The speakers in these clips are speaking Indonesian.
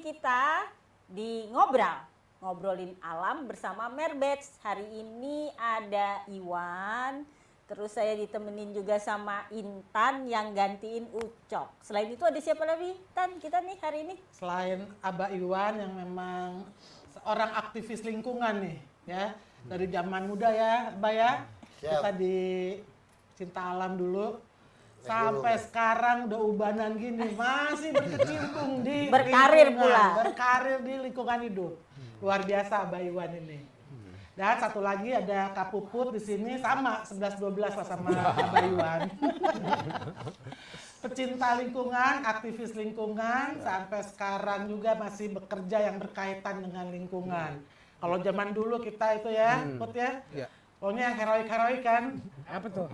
kita di ngobrolin alam bersama Merbets. Hari ini ada Iwan, terus saya ditemenin juga sama Intan yang gantiin Ucok. Selain itu ada siapa lagi, Tan, kita nih hari ini? Selain Abah Iwan yang memang seorang aktivis lingkungan nih, ya. Dari zaman muda ya, Abah ya. Kita di Cinta Alam dulu. Sampai sekarang udah ubanan gini, masih berkecimpung di berkarir lingkungan, pula. berkarir di lingkungan hidup. Luar biasa Abah Iwan ini. Dan satu lagi ada Kak Puput di sini sama 11-12 lah sama Abah Iwan. Pecinta lingkungan, aktivis lingkungan, sampai sekarang juga masih bekerja yang berkaitan dengan lingkungan. Kalau zaman dulu kita itu ya, Put ya. Pokoknya yang heroik-heroik kan. Apa tuh?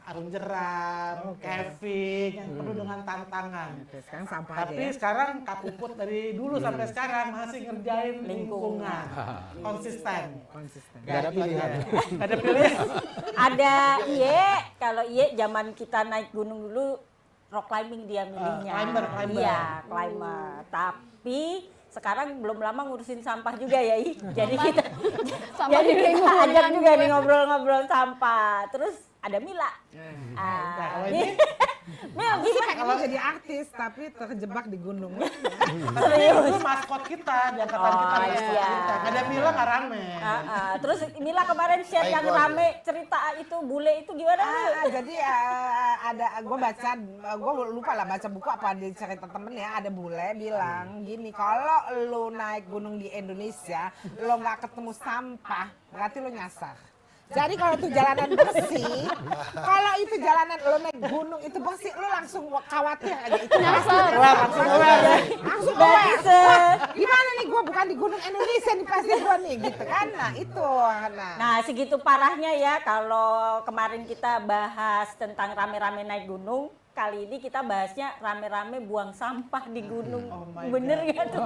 Arung jeram, Kevin, yang penuh dengan tantangan. Oke, sekarang sampah Tapi aja ya. sekarang Kak Puput dari dulu sampai sekarang masih ngerjain lingkungan. Konsisten. Gak ada pilihan. Gak ada pilihan. Ada Iye, kalau Iye zaman kita naik gunung dulu rock climbing dia milihnya. Climber. Iya, climber. Tapi sekarang belum lama ngurusin sampah juga ya, I. Jadi kita ajak juga nih ngobrol-ngobrol sampah. Terus ada Mila. Kalau Ini Mila Aku sih gimana? pengen jadi artis tapi terjebak di gunung. itu maskot kita, di angkatan kita Oh, maskot iya. kita. Gak ada Mila gak rame. Terus Mila kemarin share yang rame cerita itu bule itu gimana? Jadi ada gue lupa lah baca buku apa di cerita temen ya, ada bule bilang gini, kalau lo naik gunung di Indonesia lo nggak ketemu sampah berarti lo nyasar. Jadi kalau itu jalanan bersih, kalau itu jalanan lo naik gunung itu bersih, lo langsung khawatir aja itu nyasar. Langsung gimana nih, gue bukan di gunung Indonesia nih pasti gue nih gitu kan. Nah itu. Nah segitu parahnya ya kalau kemarin kita bahas tentang rame-rame naik gunung. Kali ini kita bahasnya rame-rame buang sampah di gunung. Bener nggak tuh?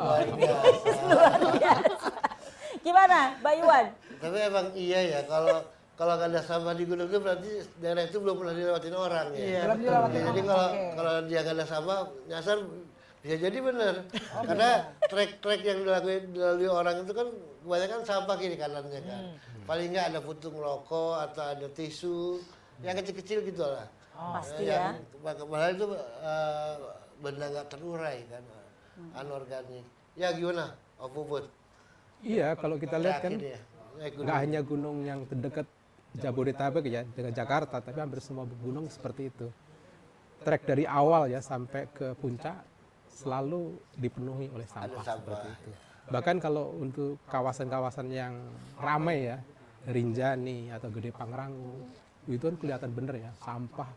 Luar biasa. Gimana, Mbak Iwan? Tapi emang iya ya, kalau nggak ada sampah di gunung itu berarti daerah itu belum pernah dilewatin orang ya. Iya. Belum dilewatin Ya, jadi orang, kalau dia nggak ada sampah, nyasar bisa jadi bener. Karena trek-trek yang dilalui orang itu kan kebanyakan sampah kiri kanannya kan. Paling nggak ada puntung rokok atau ada tisu, yang kecil-kecil gitu lah. Pasti ya. Padahal itu benda nggak terurai kan, anorganik. Ya gimana, Om Puput? Iya, kalau kita lihat kan Yakin ya? Naik gunung. nggak hanya gunung yang terdekat Jabodetabek ya dengan Jakarta, tapi hampir semua gunung seperti itu. Trek dari awal ya sampai ke puncak selalu dipenuhi oleh sampah seperti itu. Bahkan kalau untuk kawasan-kawasan yang ramai ya, Rinjani atau Gede Pangrango, itu kan kelihatan bener ya, sampah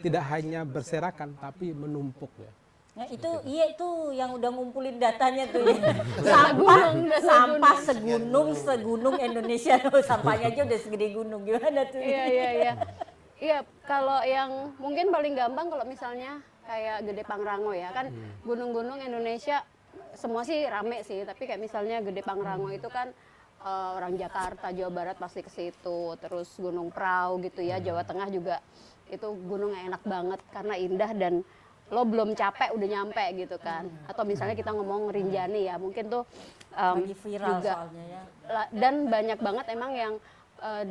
tidak hanya berserakan tapi menumpuk ya. Ya, itu yang udah ngumpulin datanya tuh ya. Sampah segunung Indonesia loh, sampahnya aja udah segede gunung. Gimana tuh? Iya, kalau yang mungkin paling gampang kalau misalnya kayak Gede Pangrango ya kan, gunung-gunung Indonesia semua sih rame sih, tapi kayak misalnya Gede Pangrango itu kan orang Jakarta, Jawa Barat pasti ke situ, terus Gunung Prau gitu ya, Jawa Tengah juga itu gunung yang enak banget karena indah dan lo belum capek udah nyampe gitu kan. Atau misalnya kita ngomong Rinjani ya, mungkin tuh Lagi viral juga soalnya ya. dan banyak banget emang yang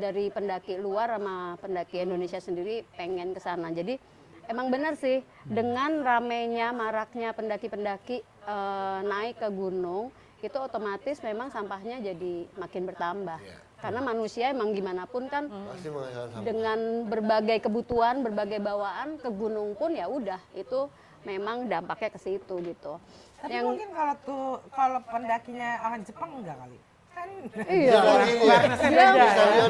dari pendaki luar sama pendaki Indonesia sendiri pengen ke sana. Jadi emang benar sih dengan ramenya maraknya pendaki-pendaki naik ke gunung itu otomatis memang sampahnya jadi makin bertambah. Karena manusia emang gimana pun kan Pasti menghasilkan sampah. dengan berbagai kebutuhan, berbagai bawaan ke gunung pun ya udah itu memang dampaknya ke situ gitu. Tapi mungkin kalau pendakinya orang Jepang enggak kali. Kan Iya. Dia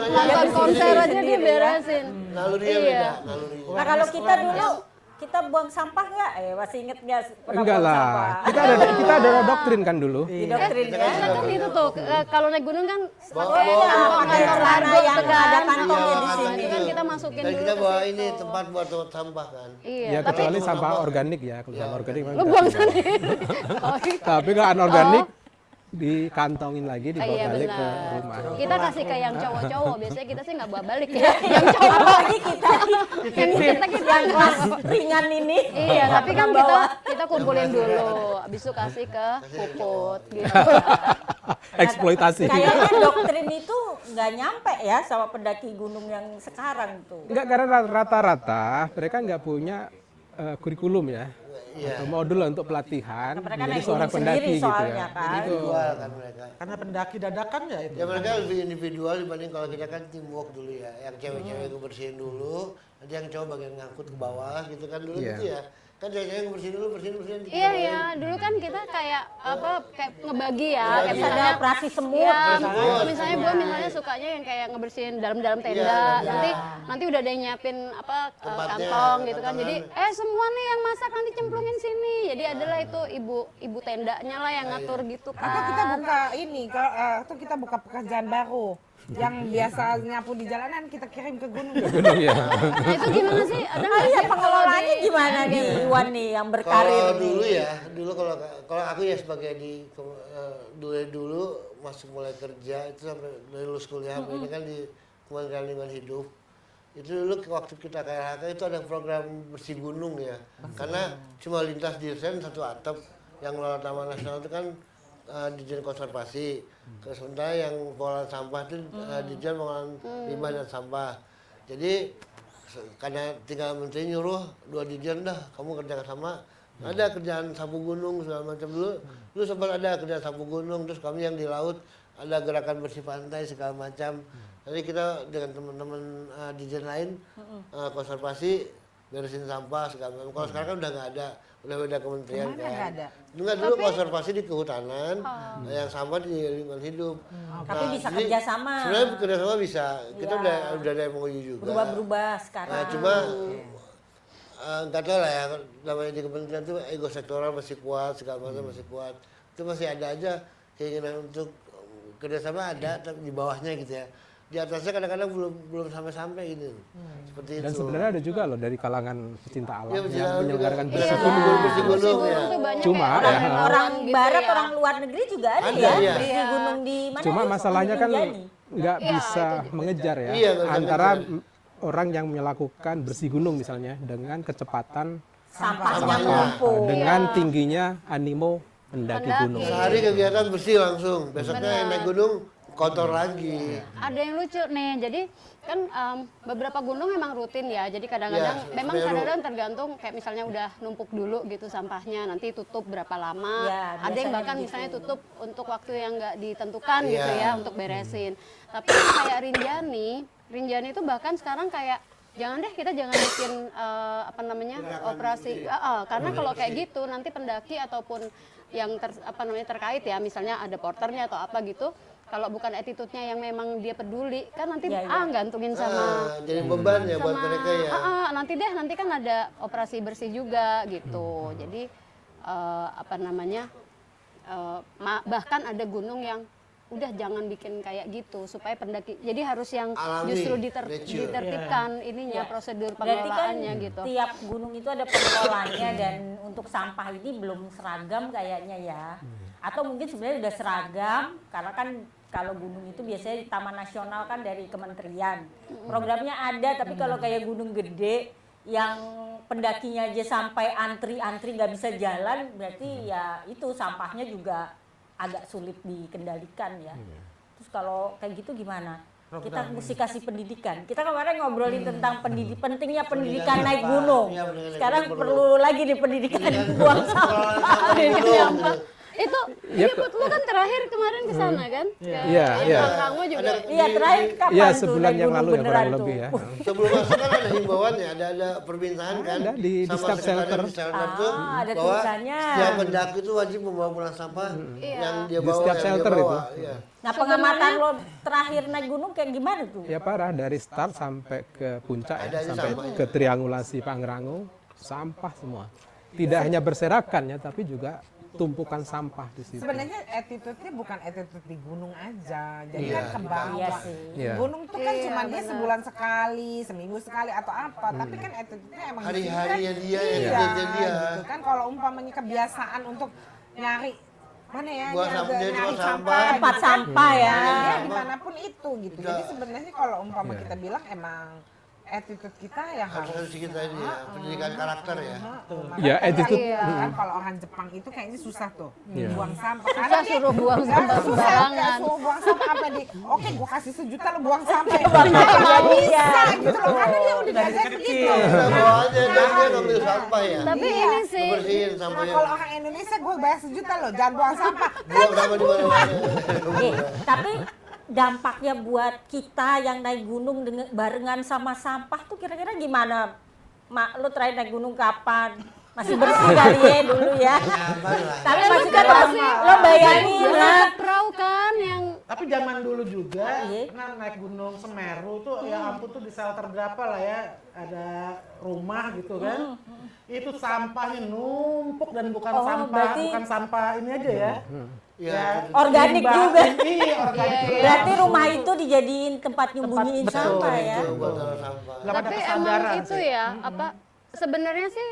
Nonton konser aja dia beresin. nalurinya beda, nalurinya. Nah kalau kita dulu kita buang sampah nggak? Masih inget nggak pernah Enggak buang lah, sampah? kita ada doktrin kan dulu. Didoktrin ya. Karena kan itu tuh kalau naik gunung kan Bawa- Pakai celana yang ada kantongnya di kantong sini. itu. kan kita masukin Dan dulu kita ke bawa situ. ini tempat buat sampah kan. Iya, Ya tapi kecuali sampah organik ya, kalau sampah organik memang lu enggak. buang sendiri. Oh, iya. Tapi kalau anorganik dikantongin lagi, dibawa Iya balik ke benar. rumah. Kita kasih ke yang cowok-cowok, biasanya kita sih nggak bawa balik ya. Yang cowok Apalagi kita yang kita yang kelas ringan ini. iya, tapi kan bawa. kita kumpulin dulu, habis itu kasih ke puput gitu. Eksploitasi. Kayaknya doktrin itu nggak nyampe ya sama pendaki gunung yang sekarang tuh. Enggak, karena rata-rata mereka nggak punya kurikulum ya. Atau modul untuk pelatihan Mereka menjadi naik seorang gunung sendiri pendaki gitu soalnya ya. kan. Individual kan mereka. Karena pendaki dadakan ya itu. Ya mereka lebih individual dibanding kalau kita kan teamwork dulu ya. Yang cewek-cewek bersihin dulu, nanti yang cowok bagian ngangkut ke bawah gitu kan dulu Iya. gitu ya. Kan cewek-cewek yang bersihin dulu, bersihin. Iya ya, dulu kan kita kayak kayak ngebagi ya, kayak Ada misalnya operasi semut. ya, misalnya gue misalnya sukanya yang kayak ngebersihin dalam-dalam tenda, nanti udah ada yang nyiapin Tempatnya, kantong gitu kan, kantongan. jadi semua nih yang masak nanti cemplungin sini, jadi adalah itu ibu tendanya lah yang ngatur gitu kan. Atau kita buka ini, atau kita buka pekerjaan baru. Yang biasa nyapu di jalanan kita kirim ke gunung. Gunung ya. Nah itu gimana sih? Ada nggak Iya, sih kalau pengelolaannya di- gimana nih Iwan nih yang berkarir Kalau nih? dulu ya, kalau aku ya sebagai dulu masuk mulai kerja itu sampai dari lulus kuliah sampai ini kan di Kementerian Lingkungan Hidup. Itu dulu waktu kita KLHK itu ada program bersih gunung ya. Karena cuma lintas dirjen satu atap, yang ngelola Taman Nasional itu kan Dirjen Konservasi. Sementara yang pengelolaan sampah itu Dirjen Pengelolaan Limbah dan Sampah. Jadi karena tinggal menteri nyuruh 2 dirjen dah, kamu kerjakan sama. Ada kerjaan sapu gunung segala macam dulu sempat ada kerjaan sapu gunung, terus kami yang di laut ada gerakan bersih pantai segala macam. Jadi kita dengan teman-teman dirjen lain konservasi beresin sampah segala macam. Kalau sekarang kan udah nggak ada, udah beda kementerian Kemana kan. nggak ada? Enggak, dulu konservasi di kehutanan, yang sampah di lingkungan hidup. Tapi bisa jadi kerjasama. Sebenarnya kerjasama bisa. Kita udah ada yang MOU juga. Berubah-berubah sekarang. Nah, cuma nggak tahu lah ya, namanya di kementerian itu ego sektoral masih kuat, segala macam masih kuat. Itu masih ada aja keinginan untuk kerjasama ada, tapi di bawahnya gitu ya. Di atasnya kadang-kadang belum sampai gitu. Seperti Dan itu. sebenarnya ada juga loh dari kalangan pecinta alam Iya, pecinta yang alam menyelenggarakan juga. bersih Iya, gunung. bersih gunung ya. Tuh banyak Cuma, kayak ya. relawan Orang gitu barat, ya. orang luar negeri juga ada, Ada, ya. iya. Bersih gunung di mana? Cuma ya? masalahnya Di kan Rinjani. nggak bisa mengejar ya Iya, nggak bisa antara mengejar. orang yang melakukan bersih gunung misalnya dengan kecepatan Sampahnya Sampahnya. menumpuk. dengan tingginya animo pendaki Pendaki. gunung. Sehari kegiatan bersih langsung, besoknya yang naik gunung kotor lagi. Ada yang lucu nih, jadi kan beberapa gunung memang rutin ya, jadi kadang-kadang Ya, memang semeru. kadang-kadang tergantung kayak misalnya udah numpuk dulu gitu sampahnya, nanti tutup berapa lama, Ya, ada yang biasanya bahkan begitu. misalnya tutup untuk waktu yang nggak ditentukan Iya. gitu ya, untuk beresin. Tapi kayak Rinjani itu bahkan sekarang kayak jangan deh kita jangan bikin operasi, karena kalau kayak gitu nanti pendaki ataupun yang terkait ya, misalnya ada porternya atau apa gitu, kalau bukan attitude-nya yang memang dia peduli, kan nanti Iya, iya. gantungin sama Jadi beban ya buat mereka ya. nanti kan ada operasi bersih juga gitu. Jadi bahkan ada gunung yang udah jangan bikin kayak gitu supaya pendaki. Jadi harus yang Alami, justru nature. ditertibkan ininya Iya. prosedur Berarti kan pengelolaannya gitu. tiap gunung itu ada pengelolaannya dan untuk sampah ini belum seragam kayaknya ya. Atau mungkin sebenarnya udah seragam karena kan kalau gunung itu biasanya di Taman Nasional kan dari kementerian. Programnya ada, tapi kalau kayak gunung gede yang pendakinya aja sampai antri-antri nggak bisa jalan, berarti ya itu sampahnya juga agak sulit dikendalikan ya. Terus kalau kayak gitu gimana? Kita mesti kasih pendidikan. Kita kemarin ngobrolin tentang pentingnya pendidikan naik gunung. Iya, pendidikan naik Sekarang gunung perlu lagi nih pendidikan buang sampah. Gunung. Itu Ya, Put, lu kan terakhir kemarin ke sana kan? Iya, Yang iya. Pangrango juga. Iya, terakhir kapan Iya, tuh sebulan naik yang gunung lalu ya beneran kurang tuh? lebih ya. Sebelum masuk kan ada himbauan ya, ada permintaan kan Ada di sama staff sekretariat shelter. di shelter tuh ada bahwa tulisannya. setiap pendaki itu wajib membawa pulang sampah yang dia Di bawa. setiap yang dia shelter bawa. itu. Iya. Nah, pengamatan lo terakhir naik gunung kayak gimana tuh? Ya parah, dari start sampai ke puncak ya, Adanya sampai sama, ya. ke triangulasi Pangrango, sampah semua. Tidak hanya berserakan ya, tapi juga tumpukan sampah di situ. Sebenarnya attitude-nya bukan attitude di gunung aja, jadi Iya, kan ke bawah. Iya sih. Iya. Gunung tuh kan Iya, cuma dia benar. sebulan sekali, seminggu sekali atau apa, tapi kan attitude-nya emang di sini Hari-harinya kan, dia, iya, attitude-nya dia. gitu kan. Kalau umpamanya kebiasaan untuk nyari mana ya Buang ini sampah, ada jadi nyari buang sampah sampah. Tempat gitu kan. sampah ya. Ya dimanapun itu gitu. Jadi Udah. sebenarnya kalau umpama Iya. kita bilang emang attitude kita yang harus Harus kita ini ya, pendidikan karakter ya. tuh, Ya, makanya attitude. kan kalau orang Jepang itu kayaknya susah tuh Iya. buang sampah. Susah suruh buang sampah sembarangan. Suruh buang sampah apa di? Oke, gua kasih 1 juta lo buang sampah. Buang Nggak sampah, bisa iya. gitu loh. Karena dia udah Dari diajarin kecil. gitu. Udah bawa aja, dan dia ngambil sampah ya. Tapi Iya. ini sih Bersihin Nah, sampahnya. kalau orang Indonesia gue bayar 1 juta loh, jangan buang sampah. Buang sampah di mana-mana. Tapi dampaknya buat kita yang naik gunung dengan barengan sama sampah tuh kira-kira gimana? Mak, lo terakhir naik gunung kapan? Masih bersih kali ya dulu ya. Tapi masih kan lo bayangin yang lah. ada perahu kan yang Tapi zaman dulu juga, Iya. pernah naik Gunung Semeru tuh, ya ampun tuh di shelter berapa lah ya, ada rumah gitu kan. Itu sampahnya numpuk dan bukan Oh, sampah, berarti- bukan sampah ini aja ya. Ya, Organik limbah, juga. Iya, organik juga. Berarti rumah itu dijadiin tempat nyembunyiin betul, sampah ya. itu buat taruh sampah. Belum ada tapi emang kesadaran itu sih. ya apa sebenarnya sih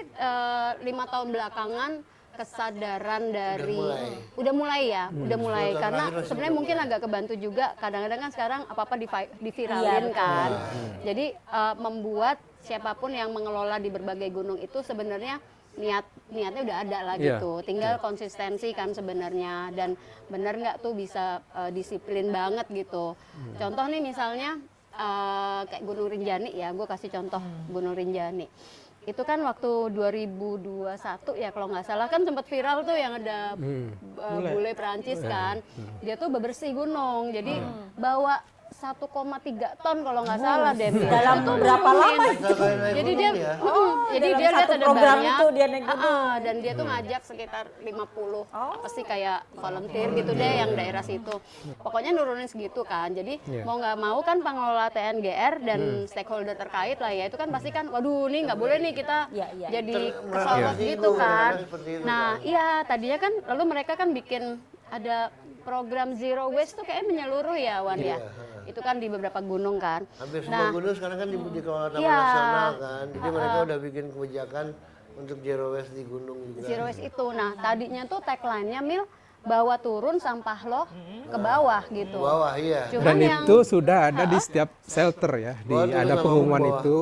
5 tahun belakangan kesadaran dari udah mulai ya udah mulai Tahun karena terakhir masih sebenarnya udah mungkin mulai. agak kebantu juga kadang-kadang kan sekarang apa-apa Iya, diviralin betul. kan jadi membuat siapapun yang mengelola di berbagai gunung itu sebenarnya niatnya udah ada lah Iya. gitu tinggal konsistensi kan sebenarnya dan benar nggak tuh bisa disiplin banget gitu contoh nih misalnya kayak Gunung Rinjani ya gue kasih contoh Gunung Rinjani itu kan waktu 2021 ya kalau nggak salah kan sempat viral tuh yang ada bule Perancis kan dia tuh bebersih gunung jadi bawa 1,3 ton kalau nggak salah deh Mil. Dalam Itu berapa nurunin. lama Kita kayak naik jadi gunung dia ya. jadi dalam dia lihat satu ada program banyak itu dia naik gunung. dan dia tuh ngajak sekitar 50 apa sih kayak volunteer gitu deh yang daerah situ pokoknya nurunin segitu kan jadi mau nggak mau kan pengelola TNGR dan stakeholder terkait lah ya itu kan pasti kan waduh nih nggak boleh nih kita Iya, iya. jadi merasa kesorot tersinggung, gitu kan kadang-kadang seperti itu nah kan. iya tadinya kan lalu mereka kan bikin ada program zero waste tuh kayak menyeluruh ya Wan ya itu kan di beberapa gunung kan Hampir semua gunung sekarang kan dikelola Taman Iya. Nasional kan. Jadi mereka udah bikin kebijakan untuk zero waste di gunung juga. zero waste itu nah tadinya tuh tagline-nya Mil bawa turun sampah lo ke bawah gitu Bawah iya. cuman Dan yang itu sudah ada di setiap shelter ya, Bawa turun ada sama pengumuman bawah. itu.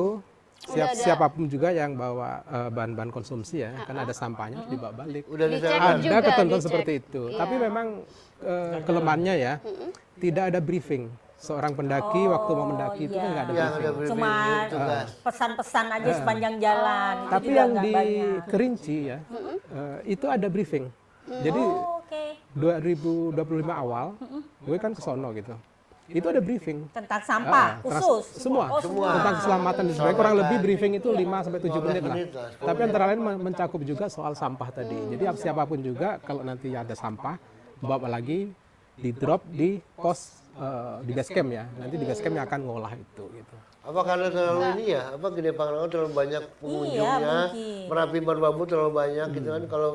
Udah ada. Siapapun juga yang bawa bahan-bahan konsumsi ya, kan ada sampahnya dibawa balik. Udah Dicek disewakan. juga, Ada ketentuan dicek. seperti itu. Iya. Tapi memang kelemahannya ya, tidak ada briefing. Seorang pendaki waktu mau mendaki itu kan nggak ada Yang briefing. ada briefing Cuma tugas. pesan-pesan aja sepanjang jalan. Itu Tapi juga yang nggak di banyak. Kerinci ya, itu ada briefing. Jadi Oh, oke. 2025 awal, gue kan ke sono gitu. Itu ada briefing. Tentang sampah khusus. Semua, Oh, semua. tentang keselamatan dan sebagainya. Kurang lebih briefing itu 5 sampai 7 menit lah. menit lah, 10 Tapi antara lain mencakup juga soal sampah tadi. Jadi siapapun juga kalau nanti ada sampah, bawa lagi di drop di pos di base camp ya. Nanti di base camp yang akan ngolah itu gitu. Apa karena terlalu ini ya? Apa Gede Pangrango terlalu banyak pengunjungnya? mungkin. Merapi Merbabu terlalu banyak gitu kan? Kalau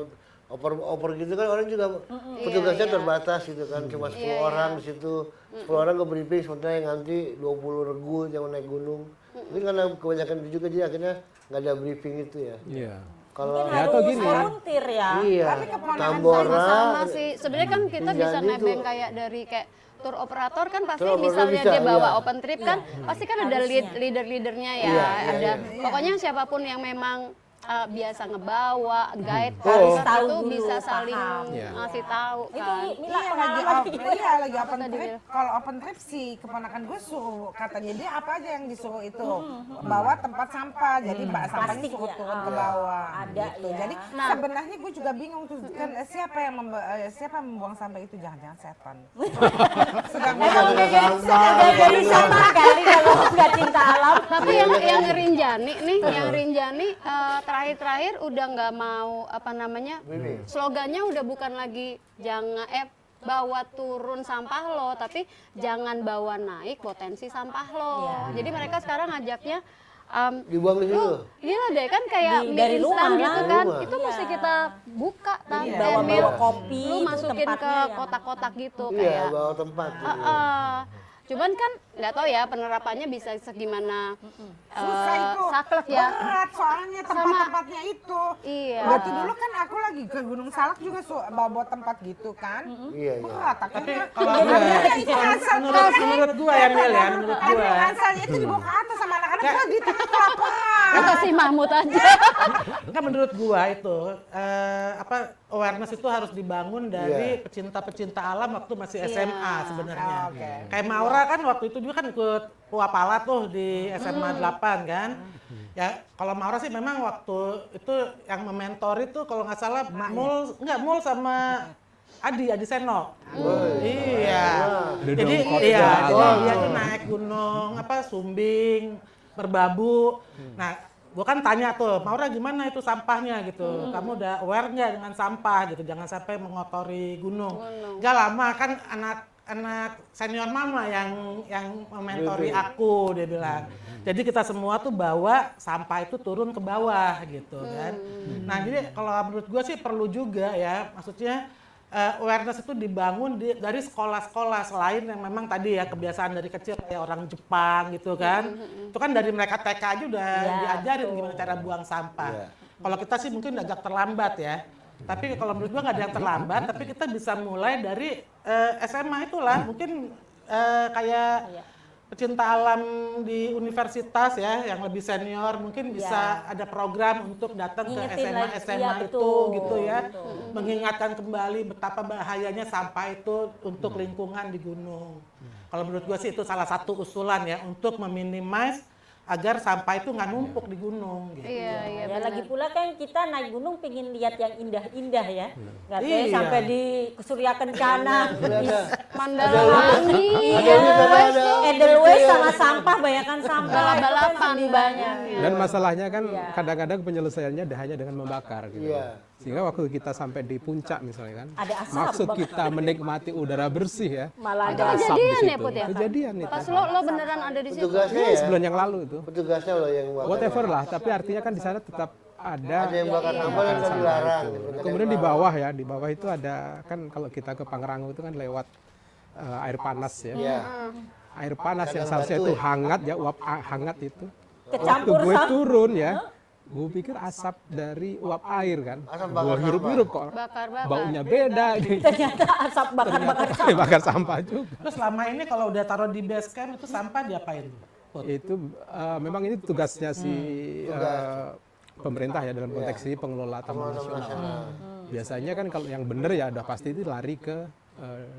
oper gitu kan orang juga petugasnya terbatas gitu kan, cuma 10 orang di situ. 10 orang ke briefing sementara yang nanti 20 regu yang naik gunung. Mungkin karena kebanyakan itu juga dia akhirnya nggak ada briefing itu ya. Iya. Kalau Mungkin Ya, atau harus gini. volunteer ya. iya, Tapi keponakan Tambora, sama sih sebenarnya kan kita bisa Rinjani nebeng tuh. kayak dari kayak tour operator kan pasti Tour operator misalnya bisa, dia bawa iya. open trip kan pasti kan ada leader-leadernya ya Iya, ada iya. pokoknya siapapun yang memang biasa ngebawa guide Harus tour tahu itu dulu, bisa saling paham. Iya. ngasih tahu Itu kan Mila Iya pengalaman lagi open tadi, trip. Mil? Kalau open trip sih keponakan gue suruh katanya dia apa aja yang disuruh itu bawa tempat sampah. Jadi sampahnya Plastik suruh ya. turun ke bawah. Ada gitu. ya. Jadi sebenarnya gue juga bingung tuh kan siapa yang membuang sampah itu jangan-jangan setan. Sedang Emang udah jadi sama kali kalau nggak cinta alam. tapi yang Rinjani nih yang Rinjani terakhir-terakhir udah nggak mau apa namanya slogannya udah bukan lagi jangan bawa turun sampah lo tapi jangan bawa naik potensi sampah lo jadi mereka sekarang ngajaknya dibuang di situ. gila deh kan kayak mie dari instan rumah gitu lah. kan Rumah. itu mesti kita buka kan Bawa-bawa kopi lu itu masukin ke tempatnya yang- kotak-kotak gitu Iya, kayak bawa tempat. gitu. Cuman kan nggak tahu ya penerapannya bisa segimana Susah itu. saklek ya. Berat soalnya tempat-tempatnya itu. Iya. Waktu dulu kan aku lagi ke Gunung Salak juga bawa tempat gitu kan. Iya, iya. Berat, Tapi akhirnya kalau itu asal menurut gua ya Mil ya, menurut gua. asalnya itu dibawa ke atas sama anak-anak gua di tengah kelaparan. Kita si Mahmud aja. Enggak, menurut gua itu awareness itu harus dibangun dari pecinta-pecinta alam waktu masih SMA sebenarnya. Oke. Kayak Maura kan waktu itu juga kan ikut Puapala tuh di SMA 8 kan. Ya kalau Maura sih memang waktu itu yang mementori tuh kalau nggak salah Mul sama Adi Seno. Iya. Jadi dia tuh naik gunung Sumbing, Merbabu. Nah, gua kan tanya tuh, Maura gimana itu sampahnya gitu. Kamu udah aware nggak dengan sampah gitu? Jangan sampai mengotori gunung. Gak lama kan anak senior mama yang mementori aku, dia bilang. Jadi kita semua tuh bawa sampah itu turun ke bawah gitu kan. Nah, jadi kalau menurut gua sih perlu juga ya, maksudnya awareness itu dibangun dari sekolah-sekolah selain yang memang tadi ya kebiasaan dari kecil kayak orang Jepang gitu kan. Itu kan dari mereka TK aja udah diajarin gimana cara buang sampah. Kalau kita sih mungkin agak terlambat ya. Tapi kalau menurut gua nggak ada yang terlambat, tapi kita bisa mulai dari SMA itulah. Mungkin kayak pecinta alam di universitas ya yang lebih senior mungkin bisa ada program untuk datang ke SMA itu gitu ya, mengingatkan kembali betapa bahayanya sampah itu untuk lingkungan di gunung. Kalau menurut gua sih itu salah satu usulan ya untuk meminimais agar sampah itu nggak numpuk di gunung gitu. Iya, Ya lagi pula kan kita naik gunung pingin lihat yang indah-indah ya. Nggak Iya. sampai di Surya Kencana, Mandalawangi. Edelweiss sama sampah, banyakan sampah. Balapan banyak. Dan masalahnya kan kadang-kadang penyelesaiannya hanya dengan membakar gitu. Iya. Sehingga waktu kita sampai di puncak misalnya kan, Ada asap, maksud kita menikmati udara bersih ya, Malah ada asap di kejadian ya, situ. Put, ya? Kejadian itu. Pas lo beneran ada di situ. Petugasnya ya, Sebulan yang lalu itu. petugasnya loh yang bakar. Whatever lah, tapi artinya kan di sana tetap ada Ada yang bakar sampah dan kan dilarang. Gitu. Kemudian di bawah ya, di bawah itu ada kan kalau kita ke Pangrango itu kan lewat air panas ya. Iya. Air panas yang Kadang seharusnya batu itu ya? hangat ya, uap hangat itu. kecampur Waktu gue sama turun ya, gue pikir asap dari uap air kan. Asap Gue bakar hirup-hirup kok. Bakar-bakar. Baunya beda gitu. ternyata asap bakar-bakar Ternyata bakar sampah juga. Terus selama ini kalau udah taruh di base camp itu sampah diapain? Put? Itu memang ini tugasnya si pemerintah ya dalam konteks ini pengelola taman nasional. Biasanya kan kalau yang benar ya udah pasti itu lari ke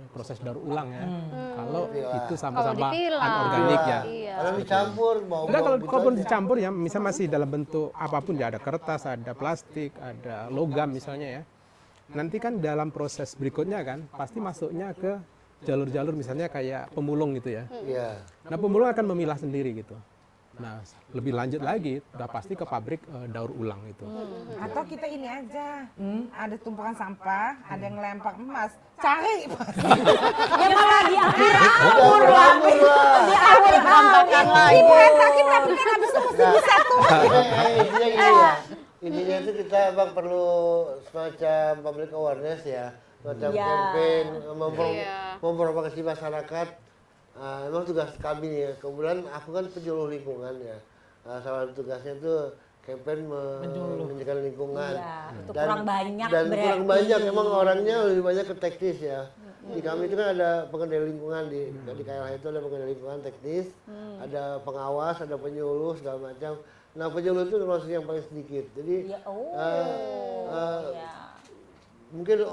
proses daur ulang ya. Kalau itu sampah-sampah dipilah. anorganik ya. Iya. Kalau dicampur, mau Enggak, kalaupun dicampur ya, misalnya masih dalam bentuk apapun ya, ada kertas, ada plastik, ada logam misalnya ya. Nanti kan dalam proses berikutnya kan pasti masuknya ke jalur-jalur misalnya kayak pemulung gitu ya. Iya. Nah, pemulung akan memilah sendiri gitu. Nah, lebih lanjut lagi udah pasti ke pabrik daur ulang itu. Atau kita ini aja, ada tumpukan sampah, ada yang lempar emas, cari. ya malah diawur lah diawur Berantakan lagi. Ibu yang terakhir tapi kan habis itu mesti bisa tuh. Intinya gini ya. Intinya itu kita emang perlu semacam public awareness ya. Semacam Iya. campaign, Iya. memprovokasi masyarakat. Emang tugas kami ya. Kemudian aku kan penyuluh lingkungan ya. Salah satu tugasnya itu campaign menjaga lingkungan. Iya, itu kurang banyak dan berarti. kurang banyak emang orangnya lebih banyak ke teknis ya. Di kami itu kan ada pengendali lingkungan di KLH itu ada pengendali lingkungan teknis, ada pengawas, ada penyuluh segala macam. Nah penyuluh itu termasuk yang paling sedikit. Jadi Ya, mungkin